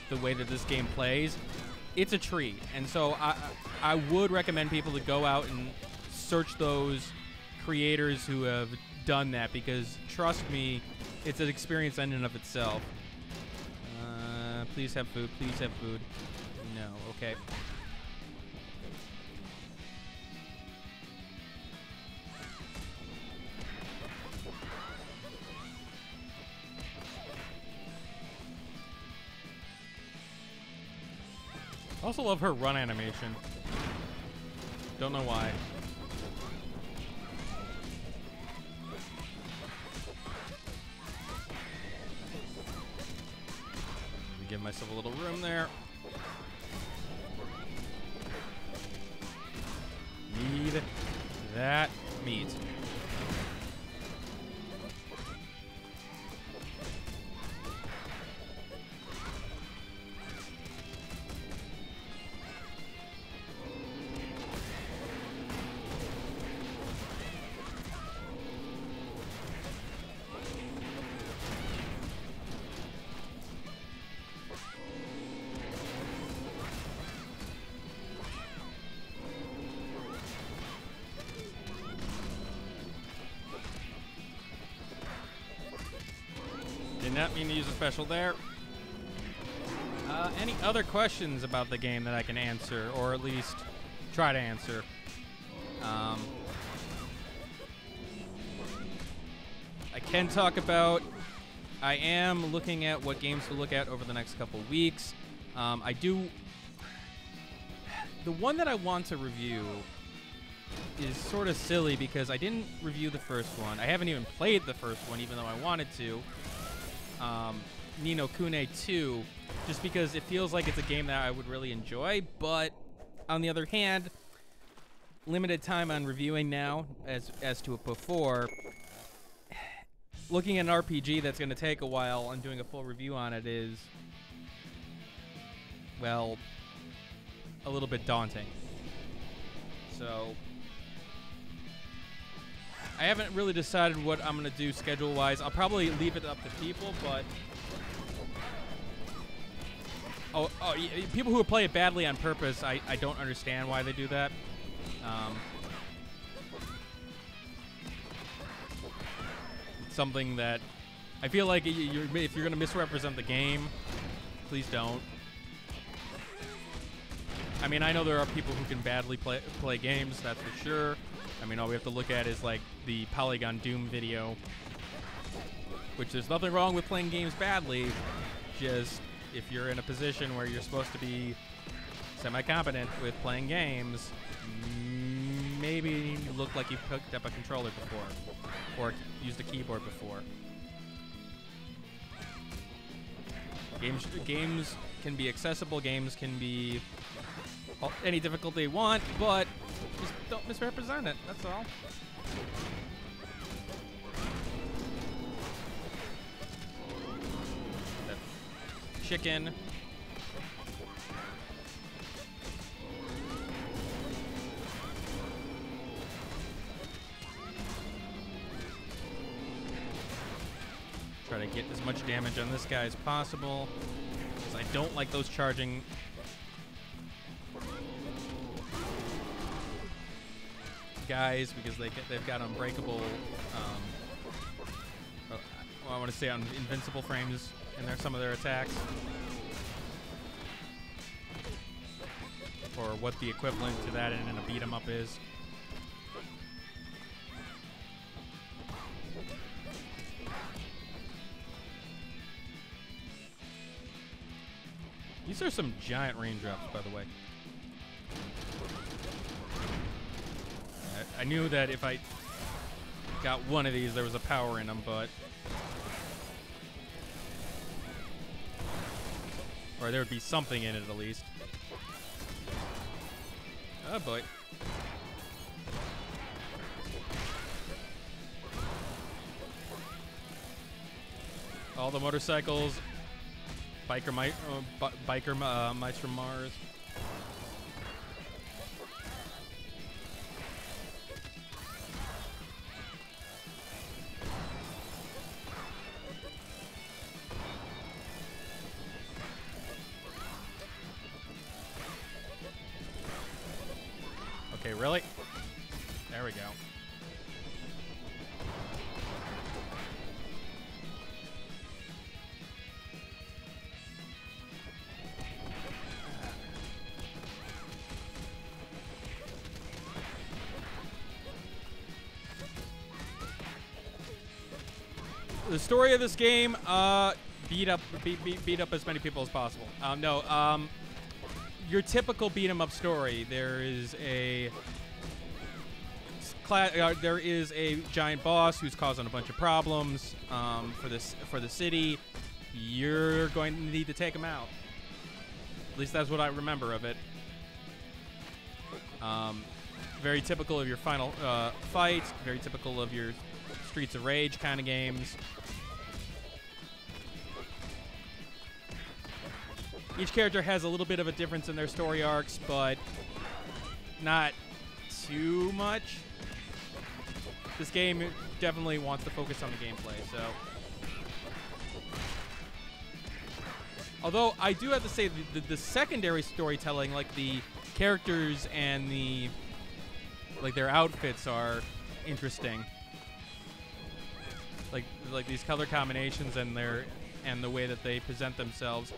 the way that this game plays, it's a treat. And so I would recommend people to go out and search those creators who have done that, because trust me, it's an experience in and of itself. Please have food. Please have food. No. Okay. I also love her run animation. Don't know why. Give myself a little room there. Need that meat. Did not mean to use a special there. Any other questions about the game that I can answer, or at least try to answer? I can talk about, I am looking at what games to look at over the next couple weeks. The one that I want to review is sort of silly because I didn't review the first one. I haven't even played the first one, even though I wanted to. Ni no Kuni 2, just because it feels like it's a game that I would really enjoy, but on the other hand, limited time on reviewing now as to it before. Looking at an RPG that's going to take a while and doing a full review on it is, well, a little bit daunting. So I haven't really decided what I'm going to do schedule-wise. I'll probably leave it up to people, but people who play it badly on purpose, I don't understand why they do that. It's something that I feel like if you're going to misrepresent the game, please don't. I mean, I know there are people who can badly play games, that's for sure. I mean, all we have to look at is like the Polygon Doom video, which there's nothing wrong with playing games badly. Just if you're in a position where you're supposed to be semi-competent with playing games, maybe look like you've picked up a controller before or used a keyboard before. Games can be accessible. Games can be any difficulty you want, but just don't misrepresent it. That's all. That chicken. Try to get as much damage on this guy as possible, because I don't like those charging guys, because they've got unbreakable, I want to say invincible frames in some of their attacks, or what the equivalent to that in a beat 'em up is. These are some giant raindrops, by the way. I knew that if I got one of these, there was a power in them, but... or there would be something in it, at least. Oh, boy. All the motorcycles biker mice from Mars. Okay, really? There we go. The story of this game, beat up as many people as possible. Your typical beat 'em up story. There is a giant boss who's causing a bunch of problems for the city. You're going to need to take him out. At least that's what I remember of it. Very typical of your final fight. Very typical of your Streets of Rage kind of games. Each character has a little bit of a difference in their story arcs, but not too much. This game definitely wants to focus on the gameplay, so. Although I do have to say the secondary storytelling, like the characters and their outfits are interesting. Like these color combinations and the way that they present themselves.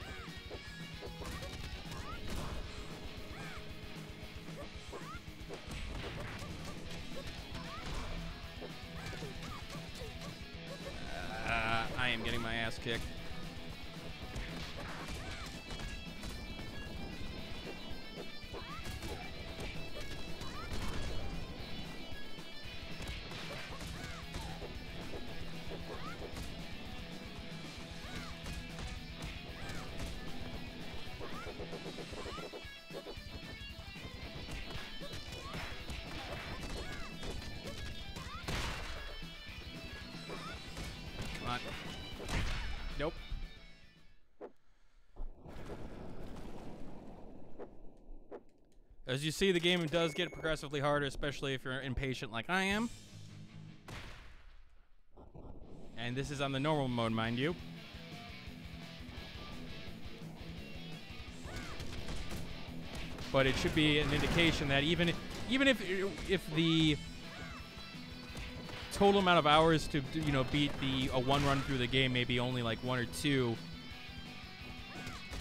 I am getting my ass kicked. Nope. As you see, the game does get progressively harder, especially if you're impatient like I am. And this is on the normal mode, mind you. But it should be an indication that even if the total amount of hours to beat a one run through the game, maybe only like 1 or 2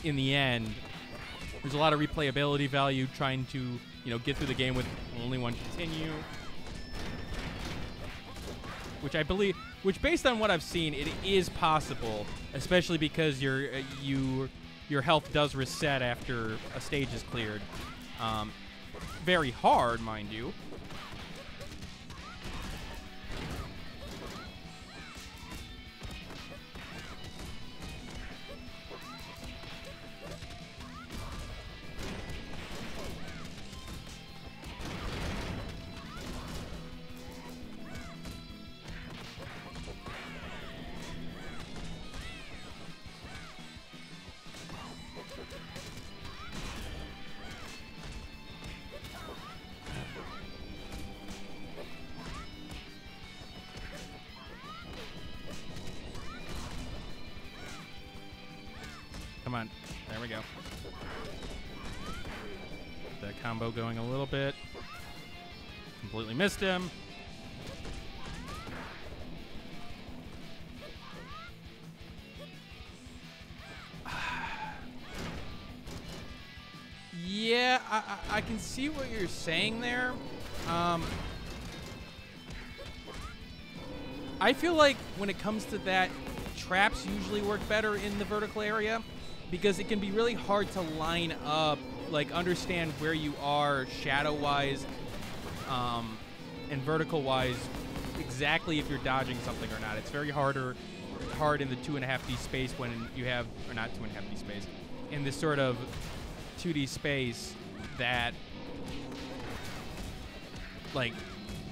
in the end, there's a lot of replayability value trying to get through the game with only one continue, which based on what I've seen, it is possible, especially because your health does reset after a stage is cleared. Very hard, mind you. Come on. There we go. That combo going a little bit. Completely missed him. Yeah, I can see what you're saying there. I feel like when it comes to that, traps usually work better in the vertical area because it can be really hard to line up, like understand where you are shadow-wise and vertical-wise exactly if you're dodging something or not. It's very hard in the 2.5D space when you have, or not 2.5D space, in this sort of 2D space that, like,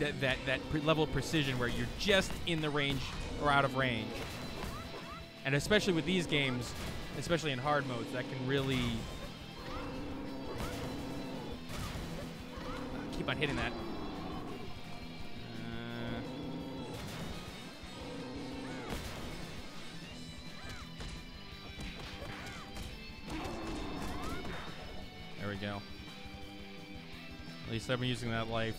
that level of precision where you're just in the range or out of range. And especially with these games, especially in hard modes, that can really keep on hitting that. There we go. At least I've been using that life.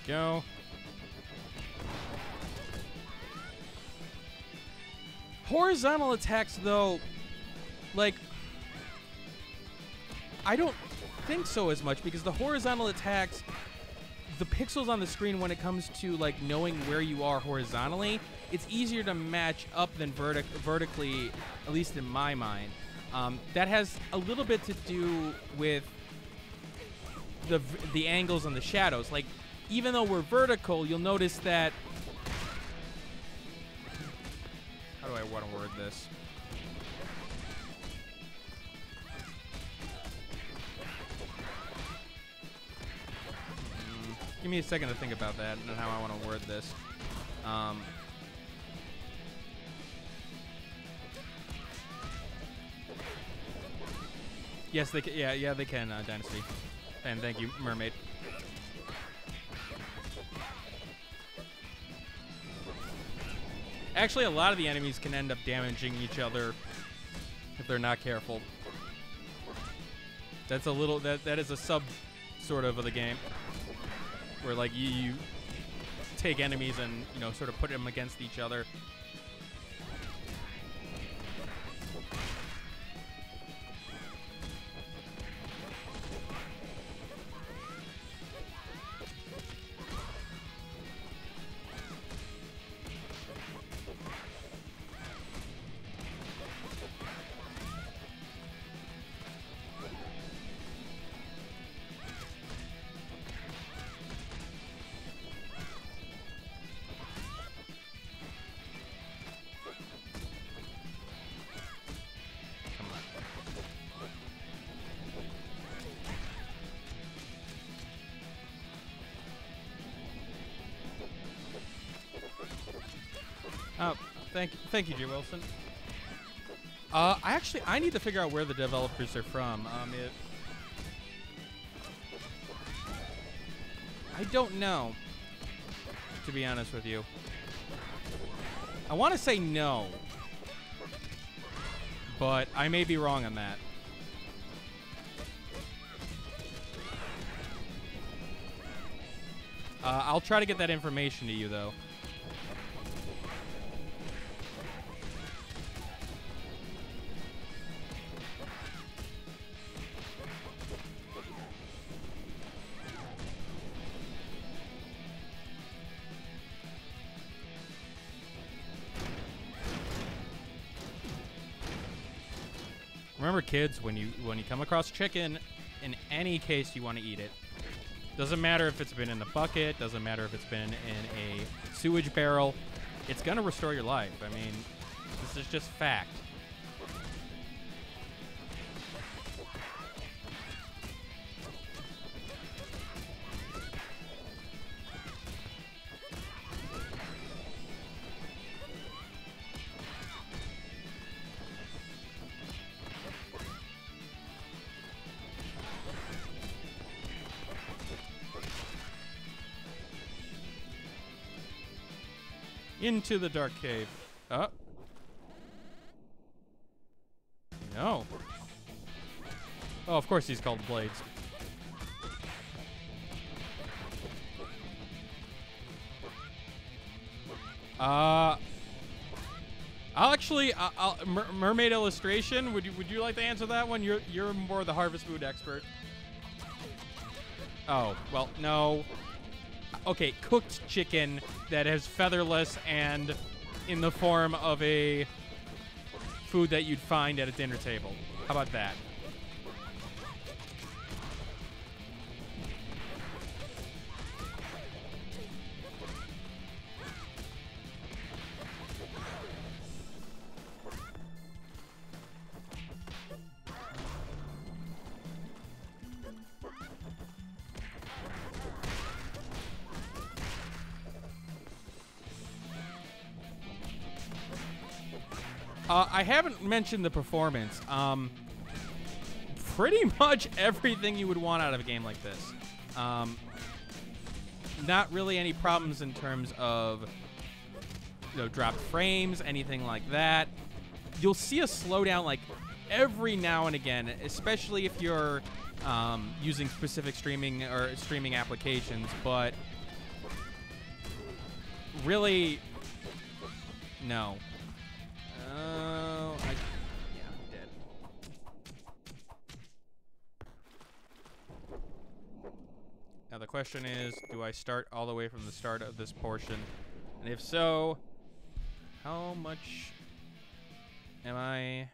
Go. Horizontal attacks, though, like, I don't think so as much, because the horizontal attacks, the pixels on the screen when it comes to, like, knowing where you are horizontally, it's easier to match up than vertically, at least in my mind. That has a little bit to do with the angles and the shadows. Like, even though we're vertical, you'll notice that... How do I want to word this? Give me a second to think about that and how I want to word this. Yes, they can. Yeah, they can, Dynasty. And thank you, Mermaid. Actually, a lot of the enemies can end up damaging each other if they're not careful. That's a little... That is a sub sort of the game. Where, like, you take enemies and, you know, sort of put them against each other. Oh, thank you, G. Wilson. I need to figure out where the developers are from. I don't know, to be honest with you. I want to say no, but I may be wrong on that. I'll try to get that information to you, though. Remember, kids, when you come across chicken, in any case you want to eat it. Doesn't matter if it's been in the bucket, doesn't matter if it's been in a sewage barrel. It's going to restore your life. I mean, this is just fact. Into the dark cave. No. Oh, of course he's called Blades. Mermaid Illustration. Would you like to answer that one? You're more the Harvest Moon expert. Oh, well, no. Okay, cooked chicken that is featherless and in the form of a food that you'd find at a dinner table. How about that? I haven't mentioned the performance. Pretty much everything you would want out of a game like this. Not really any problems in terms of dropped frames, anything like that. You'll see a slowdown like every now and again, especially if you're using specific streaming applications, but really, no. I'm dead. Now the question is, do I start all the way from the start of this portion? And if so, how much am I...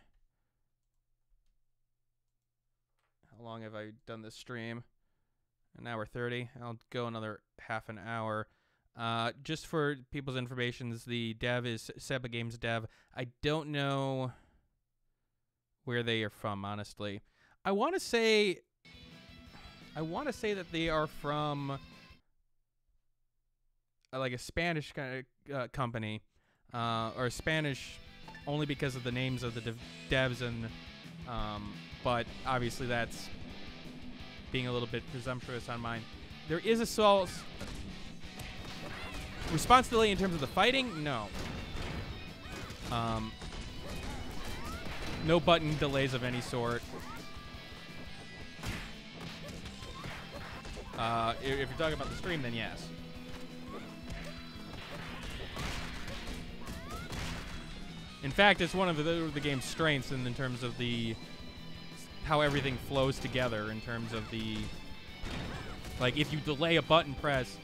How long have I done this stream? An hour 30. I'll go another half an hour. Just for people's information, the dev is Seba Games dev. I don't know where they are from, honestly. I want to say that they are from like a Spanish kind of company, or Spanish only because of the names of the devs, and but obviously that's being a little bit presumptuous on mine. There is a responsibility in terms of the fighting? No. No button delays of any sort. If you're talking about the stream, then yes. In fact, it's one of the game's strengths in terms of how everything flows together in terms of like if you delay a button press,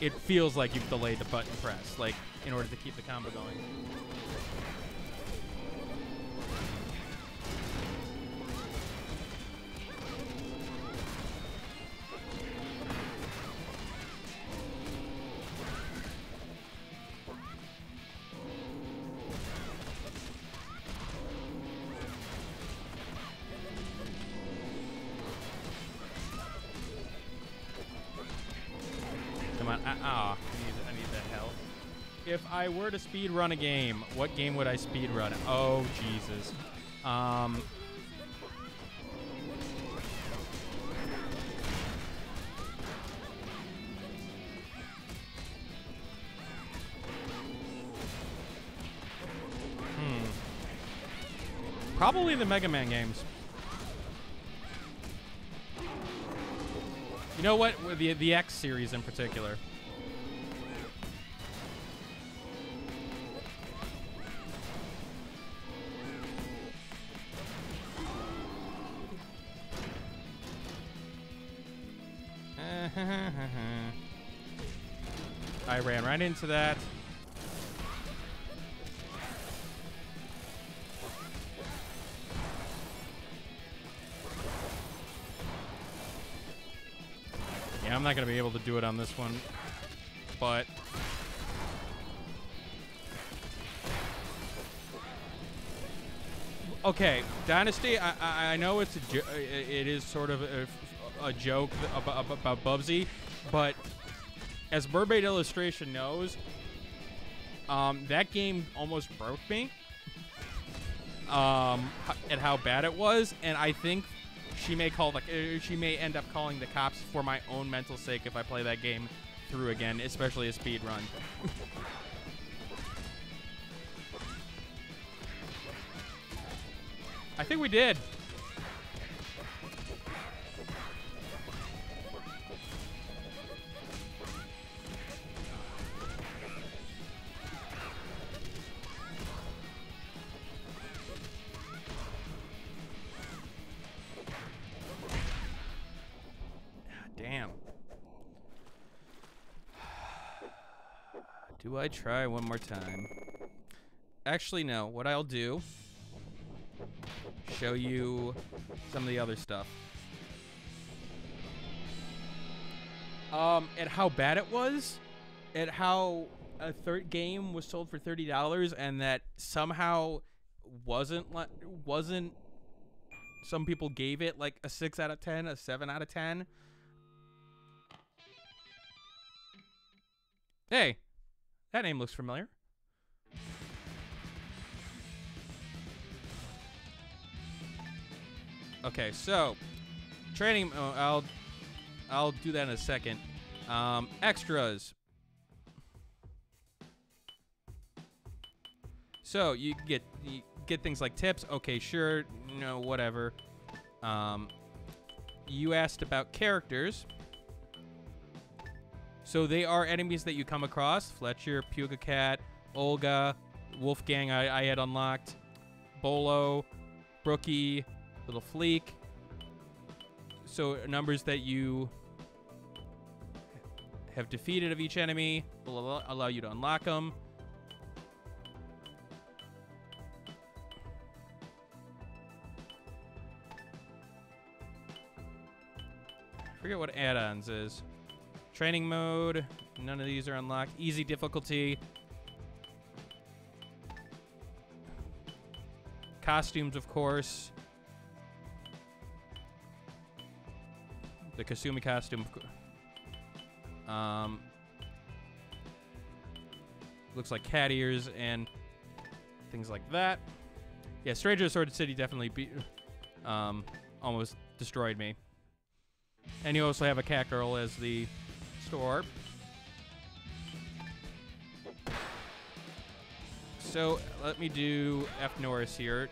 it feels like you've delayed the button press, like, in order to keep the combo going. I need the health. If I were to speed run a game, what game would I speed run? Oh, Jesus. Probably the Mega Man games. You know what? The X series in particular. I ran right into that. Yeah, I'm not going to be able to do it on this one, but... Okay, Dynasty, I know it is sort of a joke about Bubsy, but as Mermaid Illustration knows, that game almost broke me at how bad it was, and I think she may end up calling the cops for my own mental sake if I play that game through again, especially a speed run. I think we did. Do I try one more time? Actually, no. What I'll do, show you some of the other stuff. At how bad it was, at how a third game was sold for $30, and that somehow wasn't. Some people gave it like a 6 out of 10, a 7 out of 10. Hey, that name looks familiar. Okay, so training. I'll do that in a second. Extras. So you get things like tips. Okay, sure, no, whatever. You asked about characters. So they are enemies that you come across. Fletcher, Puga Cat, Olga, Wolfgang I had unlocked, Bolo, Brookie, Little Fleek. So numbers that you have defeated of each enemy will allow you to unlock them. I forget what add-ons is. Training mode, none of these are unlocked. Easy difficulty. Costumes, of course. The Kasumi costume. Looks like cat ears and things like that. Yeah, Stranger of Sword City definitely almost destroyed me. And you also have a cat girl as the store. So let me do F. Norris here.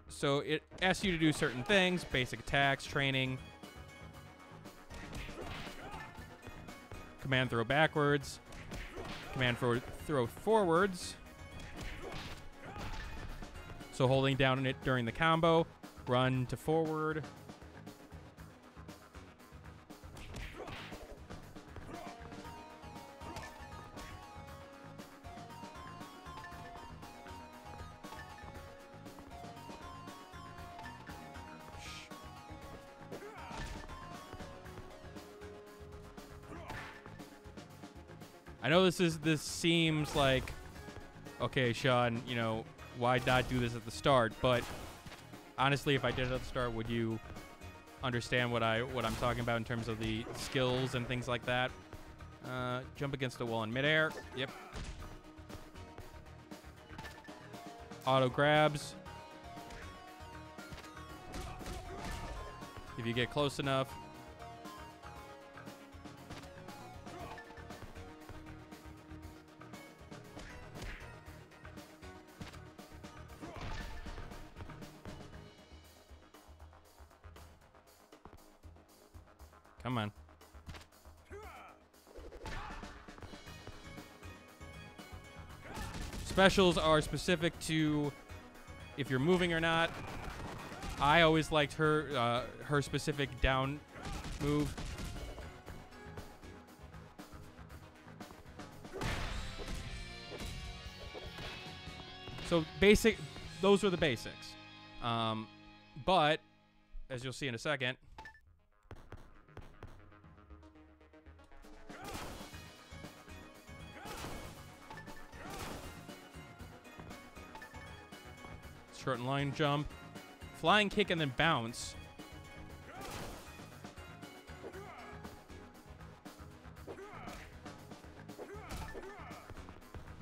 So it asks you to do certain things, basic attacks, training, command throw backwards, command throw forwards. So holding down on it during the combo, run to forward. I know this seems like, okay, Sean, you know, why not do this at the start? But honestly, if I did it at the start, would you understand what I'm talking about in terms of the skills and things like that? Jump against the wall in midair. Yep. Auto grabs. If you get close enough. Come on. Specials are specific to if you're moving or not. I always liked her specific down move. So basic, those were the basics. But as you'll see in a second, short and line jump, flying kick, and then bounce.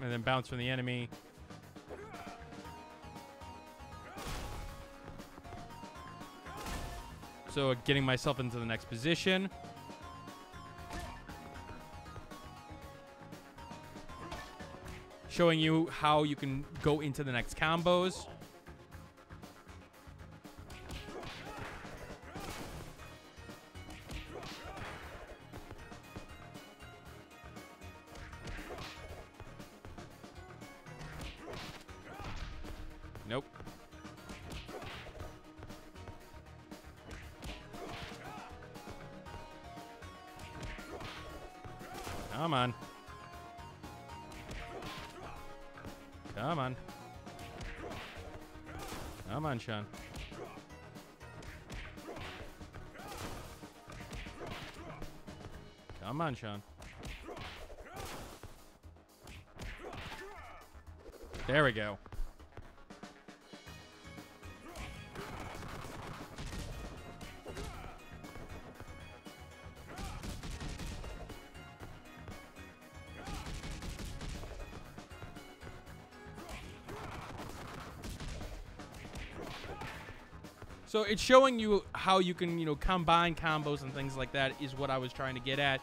And then bounce from the enemy. So getting myself into the next position. Showing you how you can go into the next combos. Nope. Come on. Come on. Come on, Sean. Come on, Sean. There we go. So it's showing you how you can, combine combos and things like that is what I was trying to get at.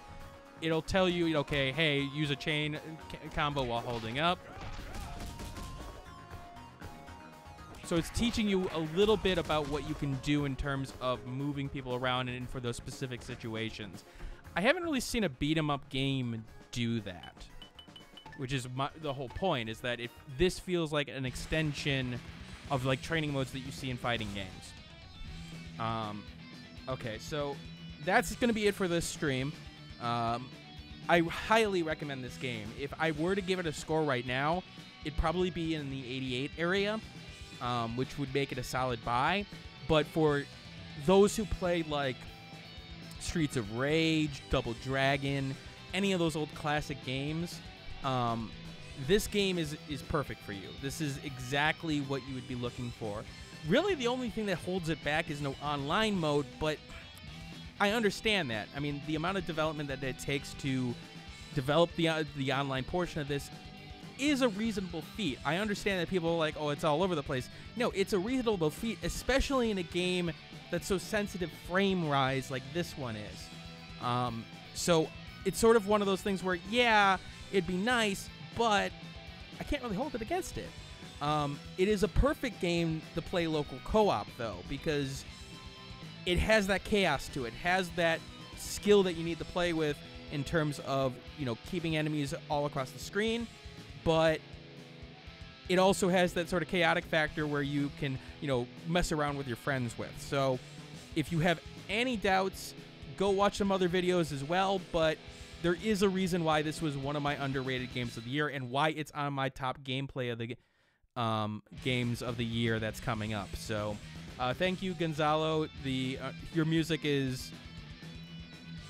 It'll tell you, okay, hey, use a chain combo while holding up. So it's teaching you a little bit about what you can do in terms of moving people around and for those specific situations. I haven't really seen a beat-em-up game do that, which is the whole point, is that this feels like an extension of like training modes that you see in fighting games. Okay, so that's going to be it for this stream. I highly recommend this game. If I were to give it a score right now, it'd probably be in the 88 area, which would make it a solid buy. But for those who play like Streets of Rage, Double Dragon, any of those old classic games, this game is perfect for you. This is exactly what you would be looking for. Really, the only thing that holds it back is no online mode, but I understand that. I mean, the amount of development that it takes to develop the online portion of this is a reasonable feat. I understand that people are like, oh, it's all over the place. No, it's a reasonable feat, especially in a game that's so sensitive frame-wise like this one is. So it's sort of one of those things where, yeah, it'd be nice, but I can't really hold it against it. It is a perfect game to play local co-op, though, because it has that chaos to it. It has that skill that you need to play with in terms of, keeping enemies all across the screen, but it also has that sort of chaotic factor where you can, mess around with your friends with. So if you have any doubts, go watch some other videos as well, but there is a reason why this was one of my underrated games of the year and why it's on my top gameplay of the games of the year that's coming up. So thank you, Gonzalo. Your music is...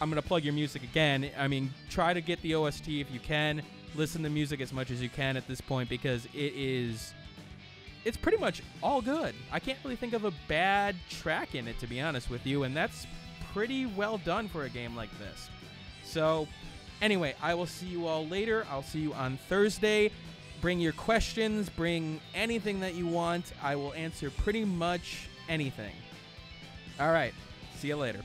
I'm going to plug your music again. I mean, try to get the OST if you can. Listen to music as much as you can at this point because it's pretty much all good. I can't really think of a bad track in it, to be honest with you, and that's pretty well done for a game like this. So anyway, I will see you all later. I'll see you on Thursday. Bring your questions. Bring anything that you want. I will answer pretty much anything. All right. See you later.